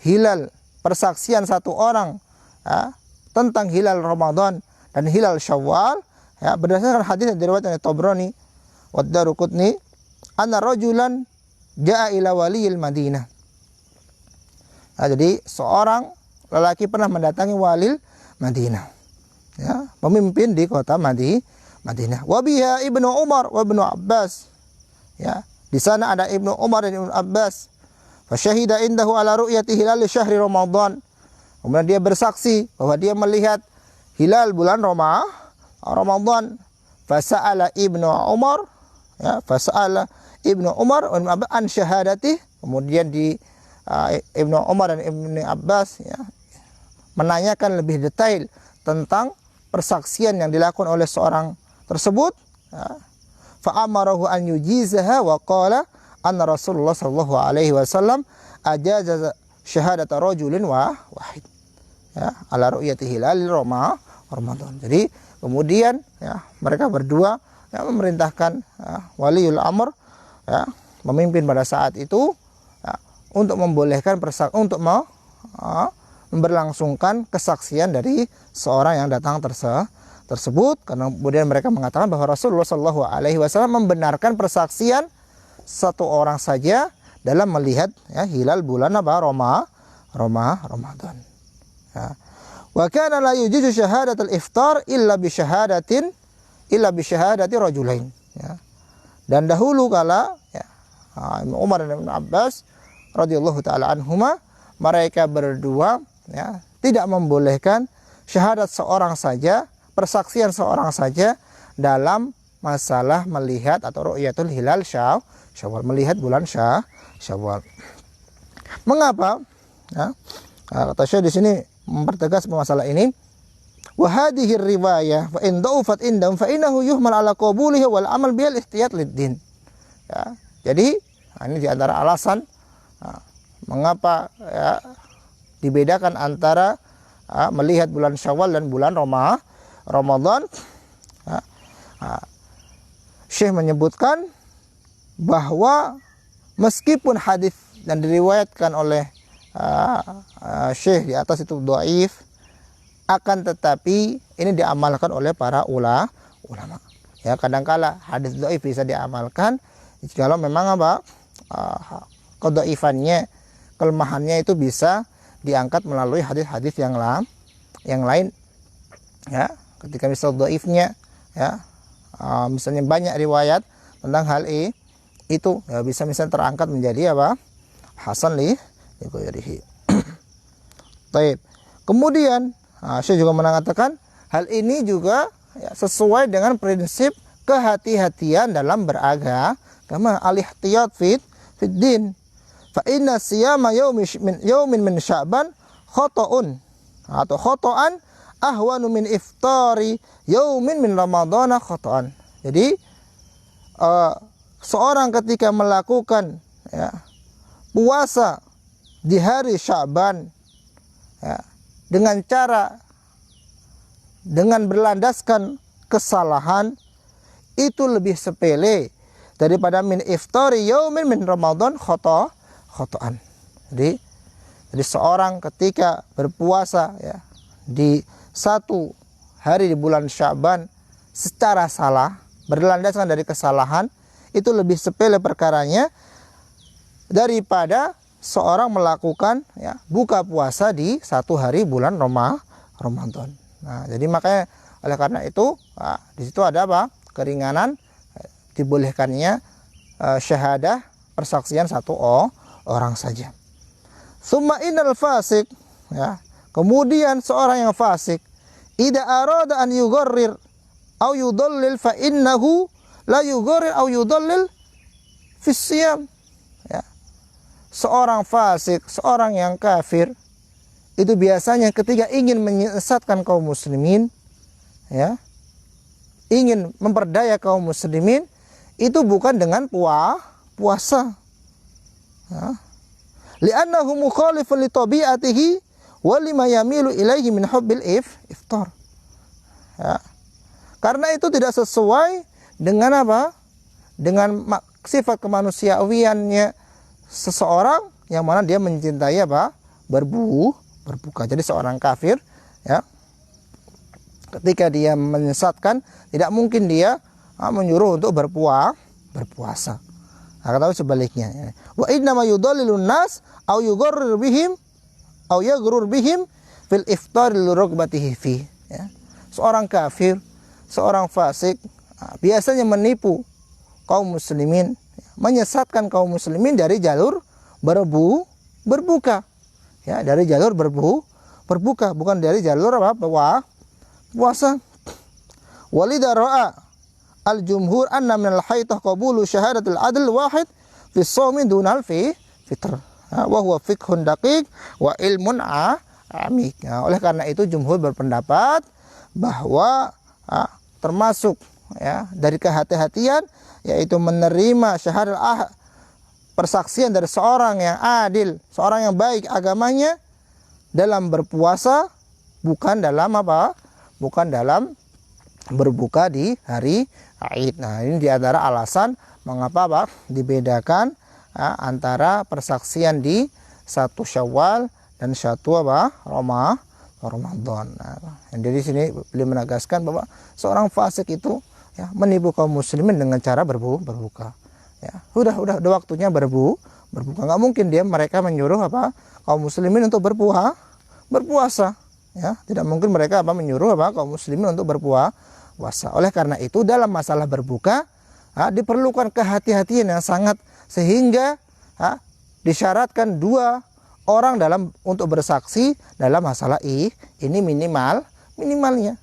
hilal, persaksian satu orang ya, tentang hilal Ramadan dan hilal Syawal ya, berdasarkan hadis yang diriwayatkan oleh Tabrani wa Daruqutni anna rajulan jaa ila waliyil Madinah. Nah, jadi seorang lelaki pernah mendatangi walil Madinah ya, pemimpin di kota Madinah. Wa biha Ibnu Umar wa Ibnu Abbas ya, di sana ada Ibnu Umar dan Ibnu Abbas. Fa syahida indahu ala ru'yati hilal syahri Ramadan. Kemudian dia bersaksi bahwa dia melihat hilal bulan Ramadan. Fa sa'ala Ibnu Umar ya, fasala Ibnu Umar an syahadati. Kemudian di Ibnu Umar dan Ibnu Abbas ya, menanyakan lebih detail tentang persaksian yang dilakukan oleh seorang tersebut ya. Fa amarahu an yujizaha wa qala anna Rasulullah sallallahu alaihi wasallam ajaza syahadata rajulin wahid ya ala ru'yati hilal Ramadan. Jadi kemudian ya, mereka berdua ya, memerintahkan waliul amr ya, memimpin pada saat itu ya, untuk membolehkan untuk memberlangsungkan kesaksian dari seorang yang datang tersebut, karena kemudian mereka mengatakan bahwa Rasulullah Shallallahu Alaihi Wasallam membenarkan persaksian satu orang saja dalam melihat ya, hilal bulan Ramadan ya. Wa kana la yujuzu syahadatul iftar illa bi syahadati rajulain ya. Dan dahulu kala ya, Ibnu Umar dan Ibnu Abbas radhiyallahu taala anhuma, mereka berdua ya, tidak membolehkan syahadat seorang saja, persaksian seorang saja dalam masalah melihat atau ru'yatul hilal Syawal, melihat bulan Syawal. Mengapa? Ya, kata Syekh di sini mempertegas masalah ini. Wa hadhihi riwayah fa in da'ufat indam fa innahu yuhmal ala qabulihi wal amal bil ihtiyat lid-din. Ya, jadi ini di antara alasan mengapa ya, dibedakan antara melihat bulan Syawal dan bulan Ramadan. Syekh menyebutkan bahwa meskipun hadis yang diriwayatkan oleh Syekh di atas itu dhaif, akan tetapi ini diamalkan oleh para ulama. Ya, kadangkala hadis dhaif bisa diamalkan kalau memang apa? Kedhaifannya, kelemahannya itu bisa diangkat melalui hadis-hadis yang lain. Ya, ketika misal dhaifnya ya, misalnya banyak riwayat tentang hal itu ya, bisa misalnya terangkat menjadi apa? Hasan li ghairihi. Baik. Kemudian Syekh juga mengatakan hal ini juga ya, sesuai dengan prinsip kehati-hatian dalam beragama, al-ihtiyat fid din. Fa inna siyama yaumin min Sya'ban khata'un atau khata'an ahwanu min iftari yaumin min Ramadhan khata'an. Jadi seorang ketika melakukan ya, puasa di hari Sya'ban ya, dengan berlandaskan kesalahan itu lebih sepele daripada min iftari yaumin min Ramadhan khata'an. Jadi seorang ketika berpuasa ya, di satu hari di bulan Sya'ban secara salah, berlandaskan dari kesalahan, itu lebih sepele perkaranya daripada seorang melakukan ya, buka puasa di satu hari bulan Ramadan. Nah, jadi makanya oleh karena itu di situ ada apa? Keringanan dibolehkannya syahadah persaksian satu orang saja. Summa innal fasik ya, kemudian seorang yang fasik idza arada an yugharrir au yudallil fa innahu la yugharrir au yudallil fi siyam ya. Seorang fasik, seorang yang kafir itu biasanya ketika ingin menyesatkan kaum muslimin ya, ingin memperdaya kaum muslimin itu bukan dengan puasa ya. Li'annahu mukhalifun li tabi'atihi wa lima yamilu ilaihi min hubbil iftar ya. Karena itu tidak sesuai dengan apa? Dengan sifat kemanusiawiannya seseorang yang mana dia mencintai apa? Berbuka. Jadi seorang kafir ya, ketika dia menyesatkan tidak mungkin dia menyuruh untuk berpuasa. Akan tahu sebaliknya. Wa inna ma yudallilun nas au yugharrir bihim au yaghrur bihim fil iftar li raghbatihi fi ya. Seorang kafir, seorang fasik biasanya menipu kaum muslimin, menyesatkan kaum muslimin dari jalur berbuka. Ya, dari jalur berbuka, bukan dari jalur apa? Puasa. Walidha ra'a al-jumhur anna min al-haitah qabulu syahadatul adl wahid fi shaumi dunal fi fitr. Wa huwa fiqhun daqiq wa ilmun amik. Oleh karena itu jumhur berpendapat bahwa termasuk ya dari kehati-hatian yaitu menerima syahadat persaksian dari seorang yang adil, seorang yang baik agamanya dalam berpuasa, bukan dalam apa? Bukan dalam berbuka di hari Id. Nah, ini diantara alasan mengapa apa? Dibedakan antara persaksian di 1 Syawal dan 1 apa? Ramadan. Nah, dari sini beliau menegaskan bahwa seorang fasik itu ya, menipu kaum muslimin dengan cara berbuka. Ya, udah waktunya berbuka. Nggak mungkin mereka menyuruh apa kaum muslimin untuk berpuasa. Ya, tidak mungkin mereka menyuruh kaum muslimin untuk berpuasa. Oleh karena itu dalam masalah berbuka diperlukan kehati-hatian yang sangat sehingga disyaratkan 2 orang untuk bersaksi dalam masalah ini minimalnya.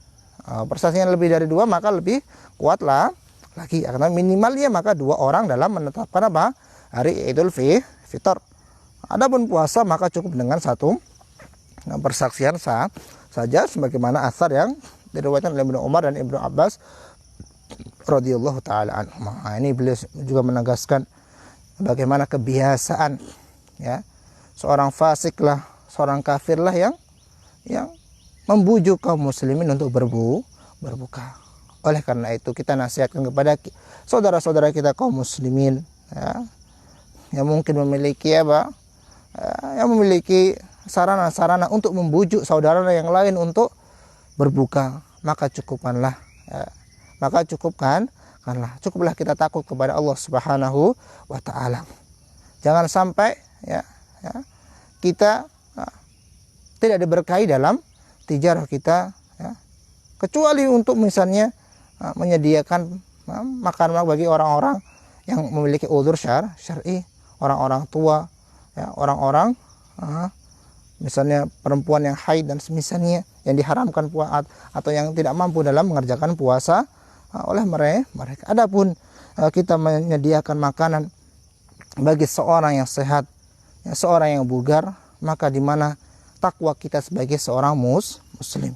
Persaksian lebih dari 2 maka lebih kuatlah lagi, karena minimalnya maka 2 orang dalam menetapkan apa? Hari Idul Fitr. Adapun puasa maka cukup dengan 1 persaksian saja sebagaimana asar yang diriwayatkan oleh Ibnu Umar dan Ibnu Abbas radhiyallahu taala anhum. Nah, ini beliau juga menegaskan bagaimana kebiasaan ya seorang fasik lah, seorang kafir lah yang membujuk kaum muslimin untuk berbuka. Oleh karena itu kita nasihatkan kepada saudara-saudara kita kaum muslimin ya, yang mungkin memiliki yang memiliki sarana-sarana untuk membujuk saudara yang lain untuk berbuka, maka cukupkanlah maka cukuplah kita takut kepada Allah Subhanahu wa taala. Jangan sampai kita tidak diberkahi dalam tijarah kita, kecuali untuk misalnya menyediakan makanan bagi orang-orang yang memiliki uzur syar'i, orang-orang tua, orang-orang misalnya perempuan yang haid dan semisalnya yang diharamkan puasa atau yang tidak mampu dalam mengerjakan puasa oleh mereka. Adapun kita menyediakan makanan bagi seorang yang sehat, seorang yang bugar, maka di mana takwa kita sebagai seorang muslim,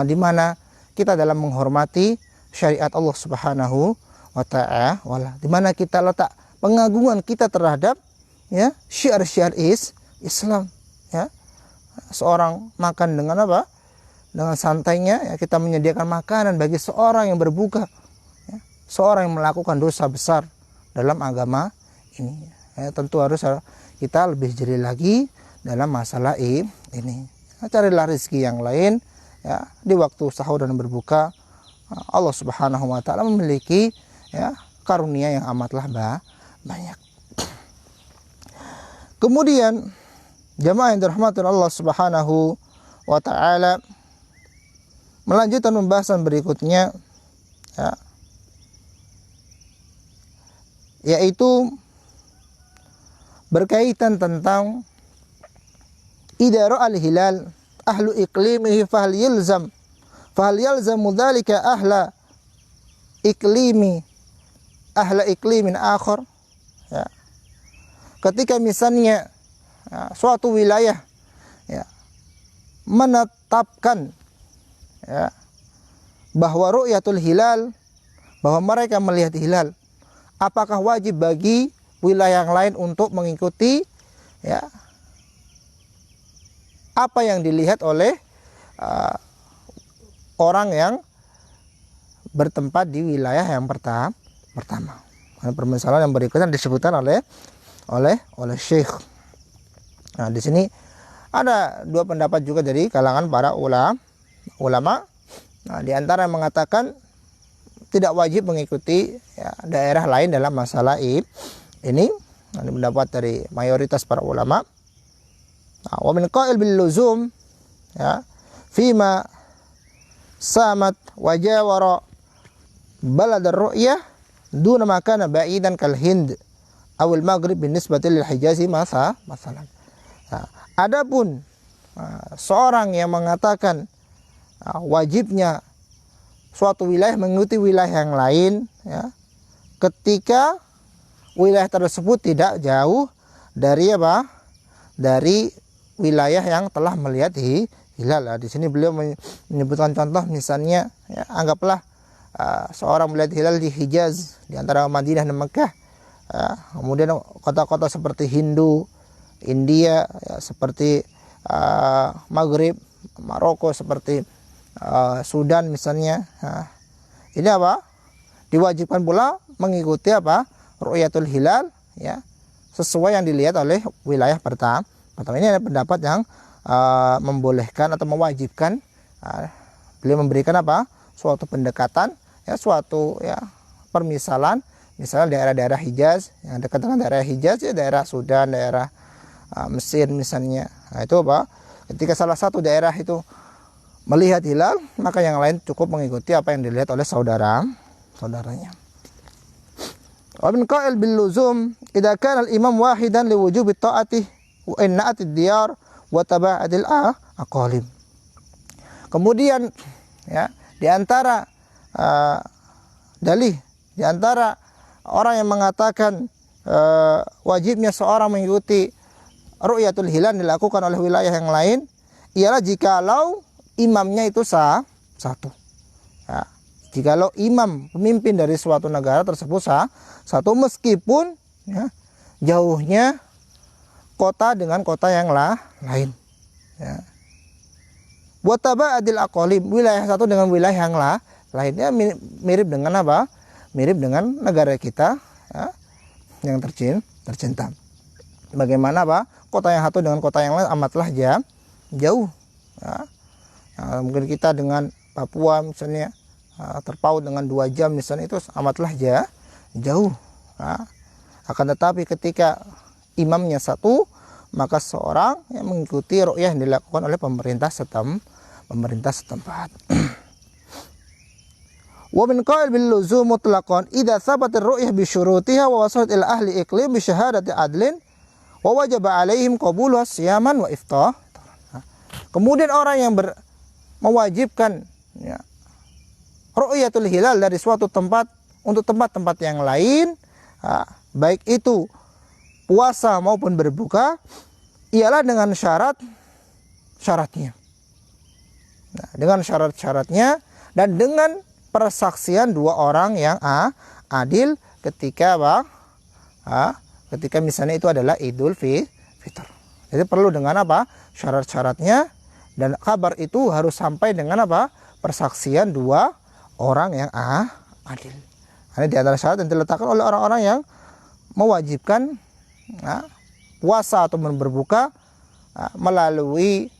di mana kita dalam menghormati syariat Allah Subhanahu wa taala, di mana kita letak pengagungan kita terhadap syiar-syiar Islam, seorang makan dengan apa? Dengan santainya, kita menyediakan makanan bagi seorang yang berbuka, seorang yang melakukan dosa besar dalam agama ini. Tentu harus kita lebih jeli lagi dalam masalah ini. Carilah rezeki yang lain, di waktu sahur dan berbuka. Allah Subhanahu wa taala memiliki karunia yang amatlah banyak. Kemudian jamaah yang dirahmati Allah Subhanahu wa taala, melanjutkan pembahasan berikutnya, yaitu berkaitan tentang idza ra'a al-hilal ahlu iqlimihi fahal yalzamu dzalika ahla iqlimin akhar. Ketika misalnya suatu wilayah menetapkan bahwa ru'yatul hilal, bahwa mereka melihat hilal, apakah wajib bagi wilayah yang lain untuk mengikuti apa yang dilihat oleh orang yang bertempat di wilayah yang pertama. Permasalahan yang berikutnya disebutkan oleh Syekh. Nah, di sini ada dua pendapat juga dari kalangan para ulama. Nah, di antara yang mengatakan tidak wajib mengikuti daerah lain dalam masalah ini. Nah, ini pendapat dari mayoritas para ulama. Wa min qail bil luzum fima samat wa jawara balad ar-ru'yah duna ma kana ba'idan kal Hind aw al Maghrib binisbati lil Hijazi masalan. Adapun seorang yang mengatakan wajibnya suatu wilayah mengikuti wilayah yang lain, ketika wilayah tersebut tidak jauh dari dari wilayah yang telah melihat hilal. Di sini beliau menyebutkan contoh, misalnya anggaplah seorang melihat hilal di Hijaz, di antara Madinah dan Mekah. Kemudian kota-kota seperti Hindu, India, seperti Maghrib, Maroko, seperti Sudan misalnya. Ini diwajibkan pula mengikuti ru'yatul hilal, sesuai yang dilihat oleh wilayah pertama. Ini ada pendapat yang membolehkan atau mewajibkan. Beliau memberikan suatu pendekatan, suatu permisalan. Misalnya daerah-daerah Hijaz, yang dekat dengan daerah Hijaz, daerah Sudan, daerah Mesir misalnya. Nah, itu ketika salah satu daerah itu melihat hilal, maka yang lain cukup mengikuti apa yang dilihat oleh saudaranya. Wa min qail bil luzum idza kana al imam wahidan li wujubi ta'ati wa inna'at ad-diyar wa taba'adil aqalim. Kemudian di antara dalih, di antara orang yang mengatakan wajibnya seorang mengikuti ru'yatul hilal dilakukan oleh wilayah yang lain ialah jikalau imamnya itu satu. Jikalau imam pemimpin dari suatu negara tersebut satu, meskipun jauhnya kota dengan kota yang lain. Wa taba'adil aqalim, wilayah satu dengan wilayah yang lainnya mirip dengan mirip dengan negara kita yang tercinta. Bagaimana kota yang satu dengan kota yang lain amatlah jauh. Mungkin kita dengan Papua misalnya terpaut dengan 2 jam misalnya, itu amatlah jauh. Akan tetapi ketika imamnya satu, maka seorang yang mengikuti ru'yah yang dilakukan oleh pemerintah setempat. Wa min qail bil luzum mutlaqan idza thabatat ru'yah bi syurutiha wa wasalat ila ahli iqlim bi syahadati adlin wa wajaba alaihim qabuluha siyaman wa iftah. Kemudian orang yang mewajibkan ru'yatul hilal dari suatu tempat untuk tempat-tempat yang lain, baik itu puasa maupun berbuka, ialah dengan syaratnya. Dengan syarat-syaratnya dan dengan persaksian 2 orang yang adil ketika ketika misalnya itu adalah Idul Fitr. Jadi perlu dengan syarat-syaratnya, dan kabar itu harus sampai dengan persaksian 2 orang yang adil. Ini di antara syarat yang diletakkan oleh orang-orang yang mewajibkan puasa atau berbuka melalui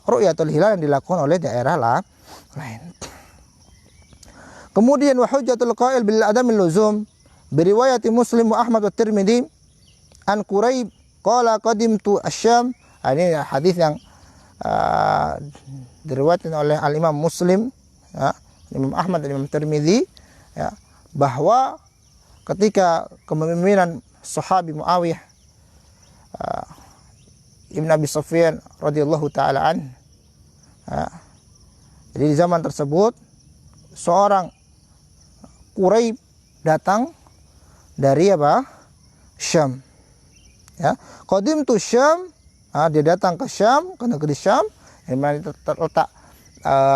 ru'yatul hilal yang dilakukan oleh daerah lain. Kemudian wa hujjatul qail bil adamil luzum bi riwayati Muslim wa Ahmad wa Tirmidzi an Quraib qala qadimtu asy-Syam. Ini hadis yang diriwayatkan oleh al-Imam Muslim, Imam Ahmad dan Imam Tirmidzi, bahwa ketika kepemimpinan sahabi Muawiyah Ibn Abi Sufyan radhiyallahu taala jadi di zaman tersebut seorang Quraib datang dari Syam. Qadimtu Syam, dia datang ke Syam, ke negeri Syam, yang mana terletak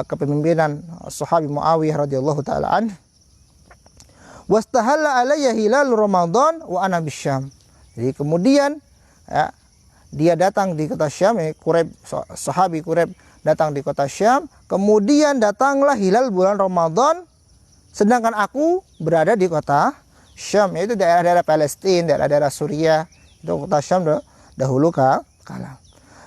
kepemimpinan sahabi Muawiyah radhiyallahu taala an. Wastahalla alayya hilal Ramadan wa ana bisyam. Jadi kemudian dia datang di kota Syam, sahabi Quraib datang di kota Syam, kemudian datanglah hilal bulan Ramadan, sedangkan aku berada di kota Syam, yaitu daerah-daerah Palestina, daerah-daerah Suriah, itu kota Syam dahulu kala.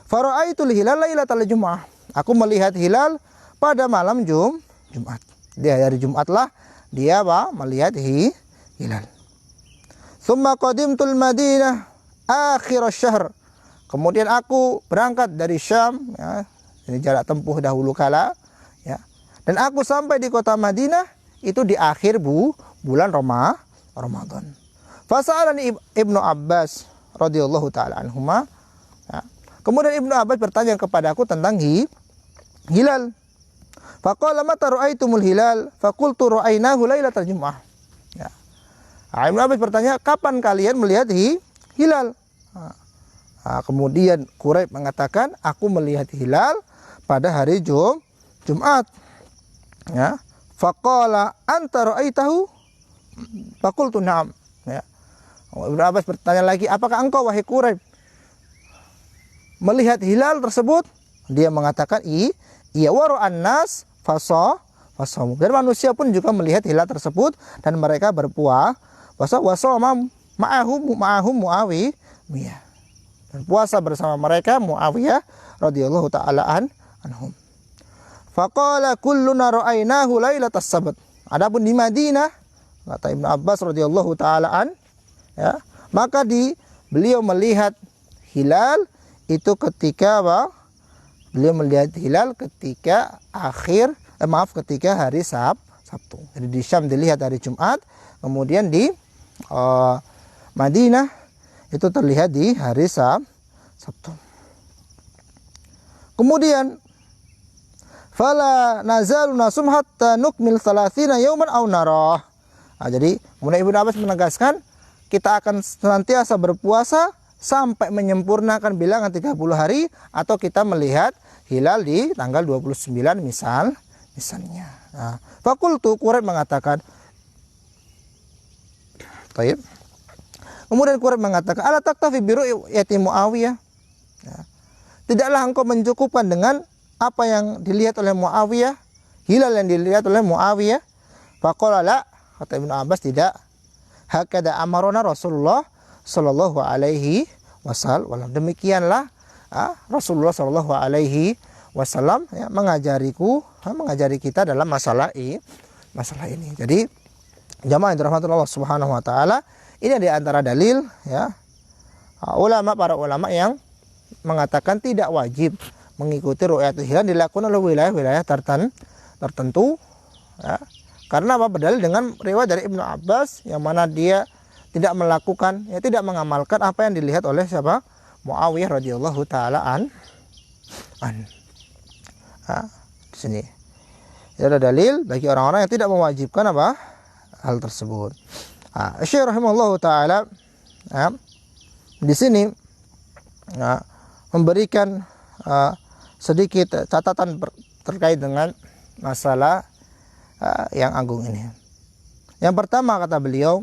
Fara'aitul hilal lailatal Jum'ah. Aku melihat hilal pada malam Jumat. Dia hari Jumatlah dia melihat hilal. Tsumma qadimtul Madinah akhir syahr. Kemudian aku berangkat dari Syam, ini jarak tempuh dahulu kala, dan aku sampai di kota Madinah itu di akhir bulan Ramadan. Fasa'alani Ibnu Abbas radhiyallahu taala anhuma. Kemudian Ibnu Abbas bertanya kepadaku tentang hilal. Faqala mata ra'aitumul hilal? Faqultu ra'ainahu lailatal Jum'ah. Ibnu Abbas bertanya, kapan kalian melihat hilal? Kemudian Quraib mengatakan, aku melihat hilal pada hari Jumat. Faqala anta ra'aitahu? Faqultu na'am. Ibnu Abbas bertanya lagi, apakah engkau wahai Quraib melihat hilal tersebut? Dia mengatakan, iya wa ra'an nas fasamu. Dan manusia pun juga melihat hilal tersebut dan mereka berpuasa. Wasama ma'ahum Muawiyah. Dan puasa bersama mereka Muawiyah radhiyallahu taala anhum. Faqala kulluna ra'ainahu lailatas sabt. Adapun di Madinah, kata Ibnu Abbas radhiyallahu taala maka beliau melihat hilal itu ketika beliau melihat hilal ketika ketika hari Sabtu. Jadi di Syam dilihat hari Jumat, kemudian di Madinah itu terlihat di hari Sabtu. Kemudian fala nazalu nasum hatta nukmil 30 yauman aw narah. Jadi kemudian Ibnu Abbas menegaskan, kita akan senantiasa berpuasa sampai menyempurnakan bilangan 30 hari atau kita melihat hilal di tanggal 29 misalnya. Fakultu, Quraib mengatakan, Taib. Kemudian Quraib mengatakan, ala taktafi bi ru'yati Muawiyah? Tidaklah engkau mencukupkan dengan apa yang dilihat oleh Muawiyah, hilal yang dilihat oleh Muawiyah? Faqala la, kata Ibnu Abbas, tidak. Hakada amarona Rasulullah sallallahu alaihi wasallam. Demikianlah Rasulullah sallallahu alaihi wasallam mengajari kita dalam masalah masalah ini. Jadi jamaah yang dirahmati Allah Subhanahu wa taala, ini di antara dalil ya para ulama yang mengatakan tidak wajib mengikuti ru'yatul hilal dilakukan oleh wilayah-wilayah tertentu ya. Karena apa? Berdalil dengan riwayat dari Ibnu Abbas yang mana dia tidak melakukan, ya tidak mengamalkan apa yang dilihat oleh siapa? Muawiyah radhiyallahu taala an. Di sini. Ini ada dalil bagi orang-orang yang tidak mewajibkan apa? Hal tersebut. Syekh rahimahullahu taala di sini memberikan sedikit catatan terkait dengan masalah yang agung ini. Yang pertama kata beliau,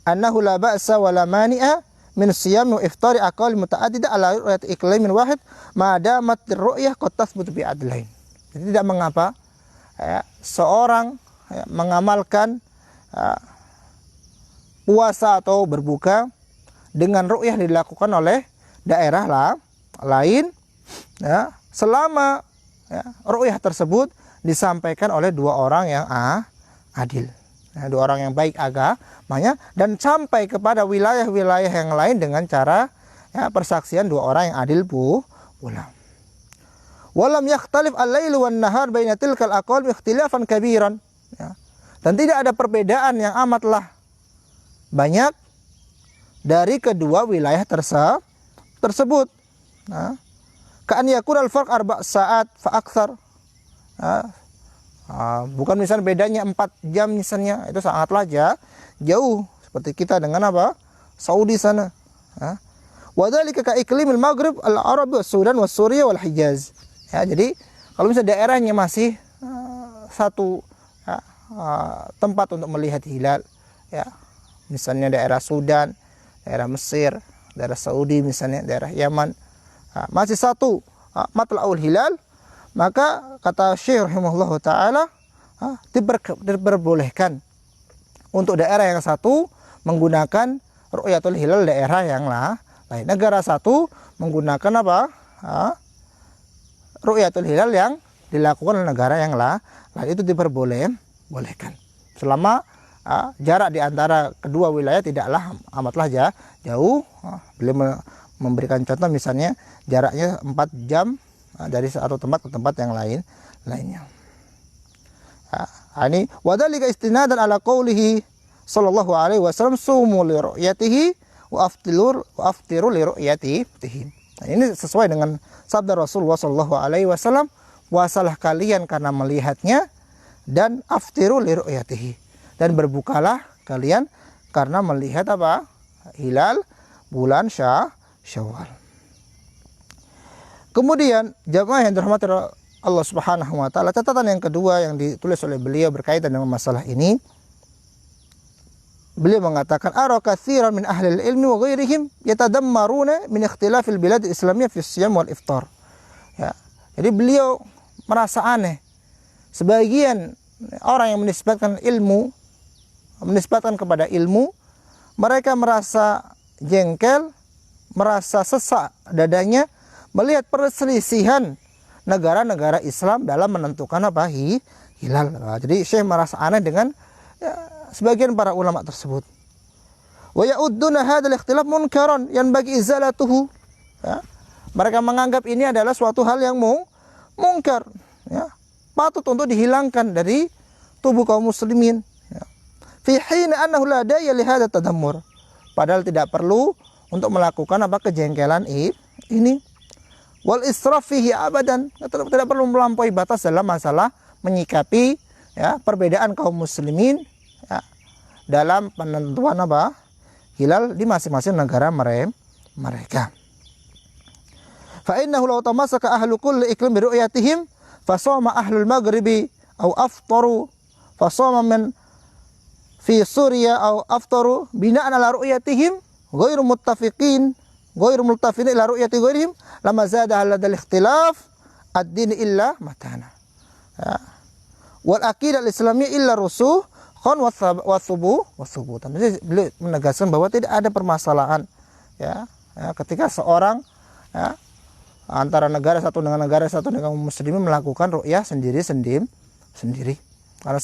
annahu la ba'sa wa la mani'a min siyam wa iftari aqal muta'addida ala ru'yat iqlimin wahid ma damat ru'yah qad tathbut bi adlain. Jadi tidak mengapa ya, seorang ya, mengamalkan puasa atau berbuka dengan ru'yah dilakukan oleh daerah lain ya, selama ya, ru'yah tersebut disampaikan oleh dua orang yang adil, ya, dua orang yang baik agamanya, dan sampai kepada wilayah-wilayah yang lain dengan cara ya, persaksian dua orang yang adil pula. Walam yakhtalif al-lailu wan nahar baina tilkal aqwal ikhtilafan kabiran. Ya. Dan tidak ada perbedaan yang amatlah banyak dari kedua wilayah tersebut. Nah, ka'an yakun al-farq 4 saat fa aktsar. Bukan misalnya bedanya 4 jam misalnya, itu sangatlah jauh seperti kita dengan apa? Saudi sana. Wa dzalika ka iklimil Maghrib al-Arab was Sudan was Suriah wal Hijaz. Ya, jadi kalau misalnya daerahnya masih satu tempat untuk melihat hilal ya, misalnya daerah Sudan, daerah Mesir, daerah Saudi misalnya, daerah Yaman, masih satu matla'ul hilal, maka kata Syekh rahimahullah ta'ala diperbolehkan untuk daerah yang satu menggunakan ru'yatul hilal daerah yang lain. Negara satu menggunakan apa? Ru'yatul hilal yang dilakukan oleh negara yang lain, itu diperbolehkan. Selama jarak di antara kedua wilayah tidaklah amatlah jauh. Beliau memberikan contoh misalnya jaraknya 4 jam dari satu tempat ke tempat yang lainnya. Ini wadhalika istinadan ala qaulihi sallallahu alaihi wasallam sumu li ru'yatihi wa aftiru li ru'yatihi. Nah, ini sesuai dengan sabda Rasulullah sallallahu alaihi wasallam, puasalah kalian karena melihatnya, dan aftiru li ru'yatihi, dan berbukalah kalian karena melihat apa? Hilal bulan Syawal. Kemudian jamaah yang dirahmati Allah Subhanahu wa taala, catatan yang kedua yang ditulis oleh beliau berkaitan dengan masalah ini, beliau mengatakan ara katsiran min ahli ilmi wa ghairihim yatadammaruna min ikhtilafil bilad islamiyah fi siyam wal iftar. Ya. Jadi beliau merasa aneh, sebagian orang yang menisbatkan kepada ilmu, mereka merasa jengkel, merasa sesak dadanya melihat perselisihan negara-negara Islam dalam menentukan apa? Hilal. Jadi Syekh merasa aneh dengan sebagian para ulama tersebut. Wa ya'udduna hadzal ikhtilaf munkaran yanbaghi izalatuhu. Ya. Mereka menganggap ini adalah suatu hal yang mungkar, ya. Patut untuk dihilangkan dari tubuh kaum muslimin. Ya. Fi hina annahu la daya li hadzal tadammur. Padahal tidak perlu untuk melakukan apa? Kejengkelan ini. Wal israf fihi abadan, tidak perlu melampaui batas dalam masalah menyikapi ya, perbedaan kaum muslimin ya, dalam penentuan apa? Hilal di masing-masing negara mereka. Fa innahu law tamassaka ahlu kulli iklim bi ru'yatihim fa shama ahlul maghribi aw aftaru fa shama min fi Suriah aw aftaru bina'an ala ru'yatihim ghairu muttafiqin ila ru'yati ghairihim lama zada hadal ikhtilaf ad-din illa matana. Ya. Wal aqidah al-islamiyah illa rusuh khon wa thubutan. Jadi beliau menegaskan bahwa tidak ada permasalahan ya, ketika seorang ya, antara negara satu dengan negara muslimin melakukan ru'yah sendiri. Karena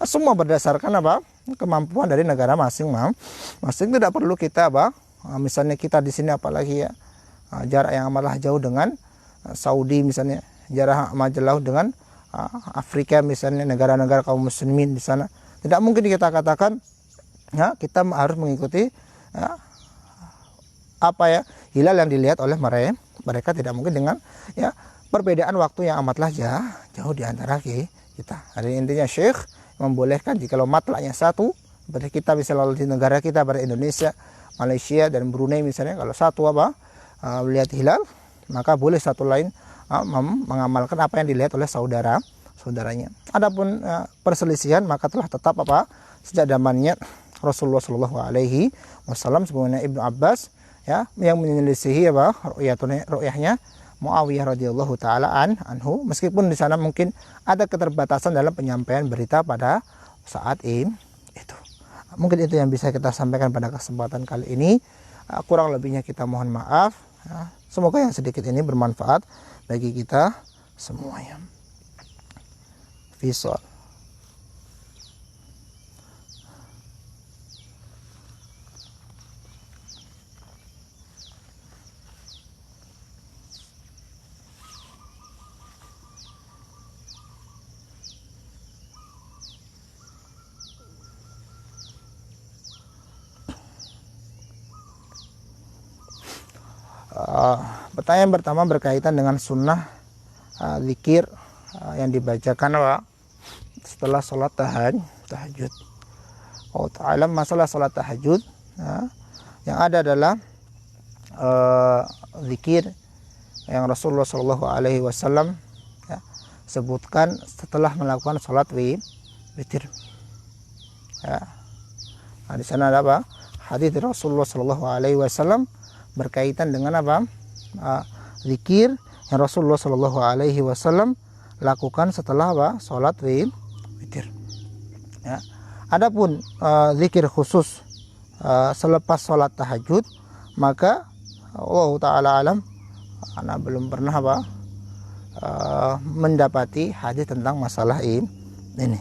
semua berdasarkan apa? Kemampuan dari negara masing-masing. Tidak perlu kita apa? Misalnya kita di sini apalagi ya, jarak yang amatlah jauh dengan Saudi misalnya, jarak amat jauh dengan Afrika misalnya, negara-negara kaum muslimin di sana. Tidak mungkin kita katakan ya, kita harus mengikuti ya, apa ya, hilal yang dilihat oleh mereka. Tidak mungkin dengan ya perbedaan waktu yang amatlah jauh di antara kita. Hari intinya Syekh membolehkan jika matlaknya satu, berarti kita bisa lalu di negara kita pada Indonesia, Malaysia dan Brunei misalnya, kalau satu melihat hilal, maka boleh satu lain mengamalkan apa yang dilihat oleh saudaranya. Adapun perselisihan maka telah tetap sejak zamannya Rasulullah Shallallahu Alaihi Wasallam, sebagaimana Ibnu Abbas ya yang menyelisihi ru'yahnya Muawiyah radhiyallahu taala anhu, meskipun di sana mungkin ada keterbatasan dalam penyampaian berita pada saat itu. Mungkin itu yang bisa kita sampaikan pada kesempatan kali ini. Kurang lebihnya kita mohon maaf. Semoga yang sedikit ini bermanfaat bagi kita semuanya. Fisal. Pertanyaan pertama berkaitan dengan sunnah zikir yang dibacakan setelah sholat tahajud. Allah Ta'ala masalah sholat tahajud yang ada adalah zikir yang Rasulullah Shallallahu Alaihi Wasallam sebutkan setelah melakukan sholat witir. Nah, di sana ada hadis Rasulullah Shallallahu Alaihi Wasallam berkaitan dengan zikir yang Rasulullah Shallallahu Alaihi Wasallam lakukan setelah sholat witir. Ya. Adapun zikir khusus selepas sholat tahajud, maka Allah Taala alam, anak belum pernah mendapati hadis tentang masalah ini.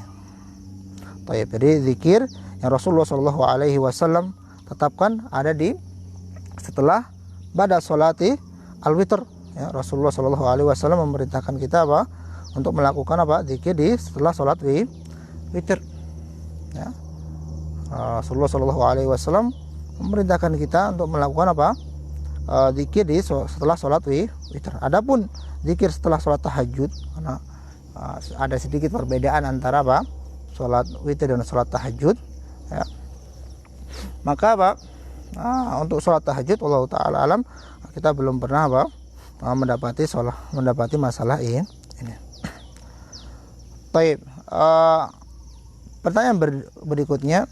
Jadi zikir yang Rasulullah Shallallahu Alaihi Wasallam tetapkan ada di setelah ba'da sholati al-witr. Ya, Rasulullah Shallallahu Alaihi Wasallam memerintahkan kita untuk melakukan zikir di setelah sholat witir. Ya. Rasulullah Shallallahu Alaihi Wasallam memerintahkan kita untuk melakukan zikir di setelah sholat witir. Adapun zikir setelah sholat tahajud, karena ada sedikit perbedaan antara sholat witir dan sholat tahajud. Ya. Maka untuk sholat tahajud Allah Ta'ala alam kita belum pernah mendapati masalah ini. Baik, pertanyaan berikutnya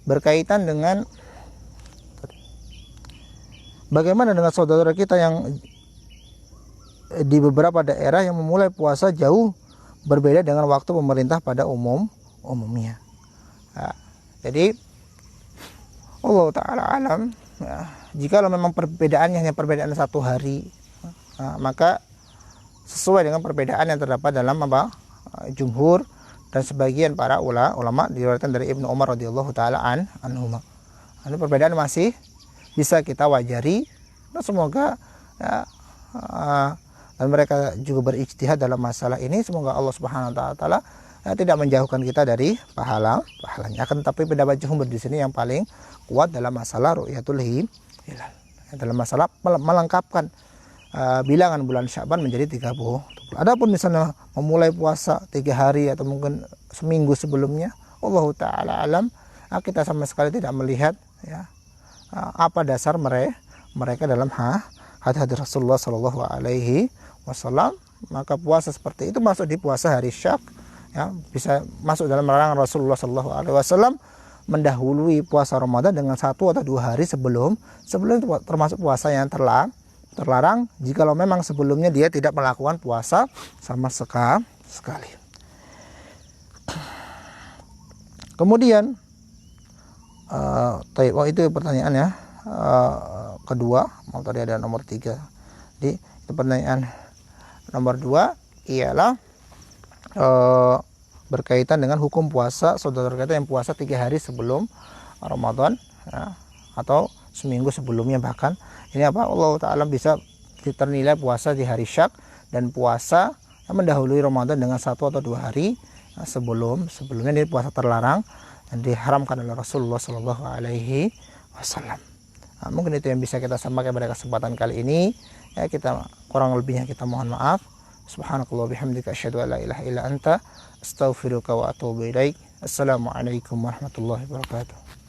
berkaitan dengan bagaimana dengan saudara kita yang di beberapa daerah yang memulai puasa jauh berbeda dengan waktu pemerintah pada umumnya. Jadi Allah Ta'ala alam, jika memang perbedaannya hanya perbedaan satu hari, maka sesuai dengan perbedaan yang terdapat dalam jumhur dan sebagian para ulama diriwayatkan dari Ibnu Umar radhiyallahu taala anhuma. Ini perbedaan masih bisa kita wajari, dan semoga dan mereka juga berijtihad dalam masalah ini. Semoga Allah Subhanahu wa taala tidak menjauhkan kita dari pahalanya. Akan tetapi pendapat jumhur di sini yang paling kuat dalam masalah ru'yatul hilal, dalam masalah melengkapkan bilangan bulan Sya'ban menjadi 30. Adapun misalnya memulai puasa 3 hari atau mungkin seminggu sebelumnya, Allah Ta'ala alam, kita sama sekali tidak melihat ya apa dasar mereka dalam hadis Rasulullah Shallallahu Alaihi Wasallam. Maka puasa seperti itu masuk di puasa hari Syak, ya, bisa masuk dalam larangan Rasulullah Shallallahu Alaihi Wasallam mendahului puasa Ramadan dengan 1 atau 2 hari sebelum itu, termasuk puasa yang terlarang jikalau memang sebelumnya dia tidak melakukan puasa sama sekali. Kemudian itu pertanyaan ya kedua. Tadi ada nomor 3. Jadi itu pertanyaan nomor 2 ialah berkaitan dengan hukum puasa saudara kita yang puasa 3 hari sebelum Ramadan, ya, atau seminggu sebelumnya bahkan. Ini apa? Allah Ta'ala bisa ternilai puasa di hari Syak dan puasa yang mendahului Ramadan dengan 1 atau 2 hari sebelumnya. Ini puasa terlarang dan diharamkan oleh Rasulullah Shallallahu Alaihi Wasallam. Mungkin itu yang bisa kita sampaikan pada kesempatan kali ini. Ya, kita kurang lebihnya kita mohon maaf. Subhanakallah bihamdika asyhadu an la ilaha illa anta astaghfiruka wa atubu ilaik. Assalamualaikum warahmatullahi wabarakatuh.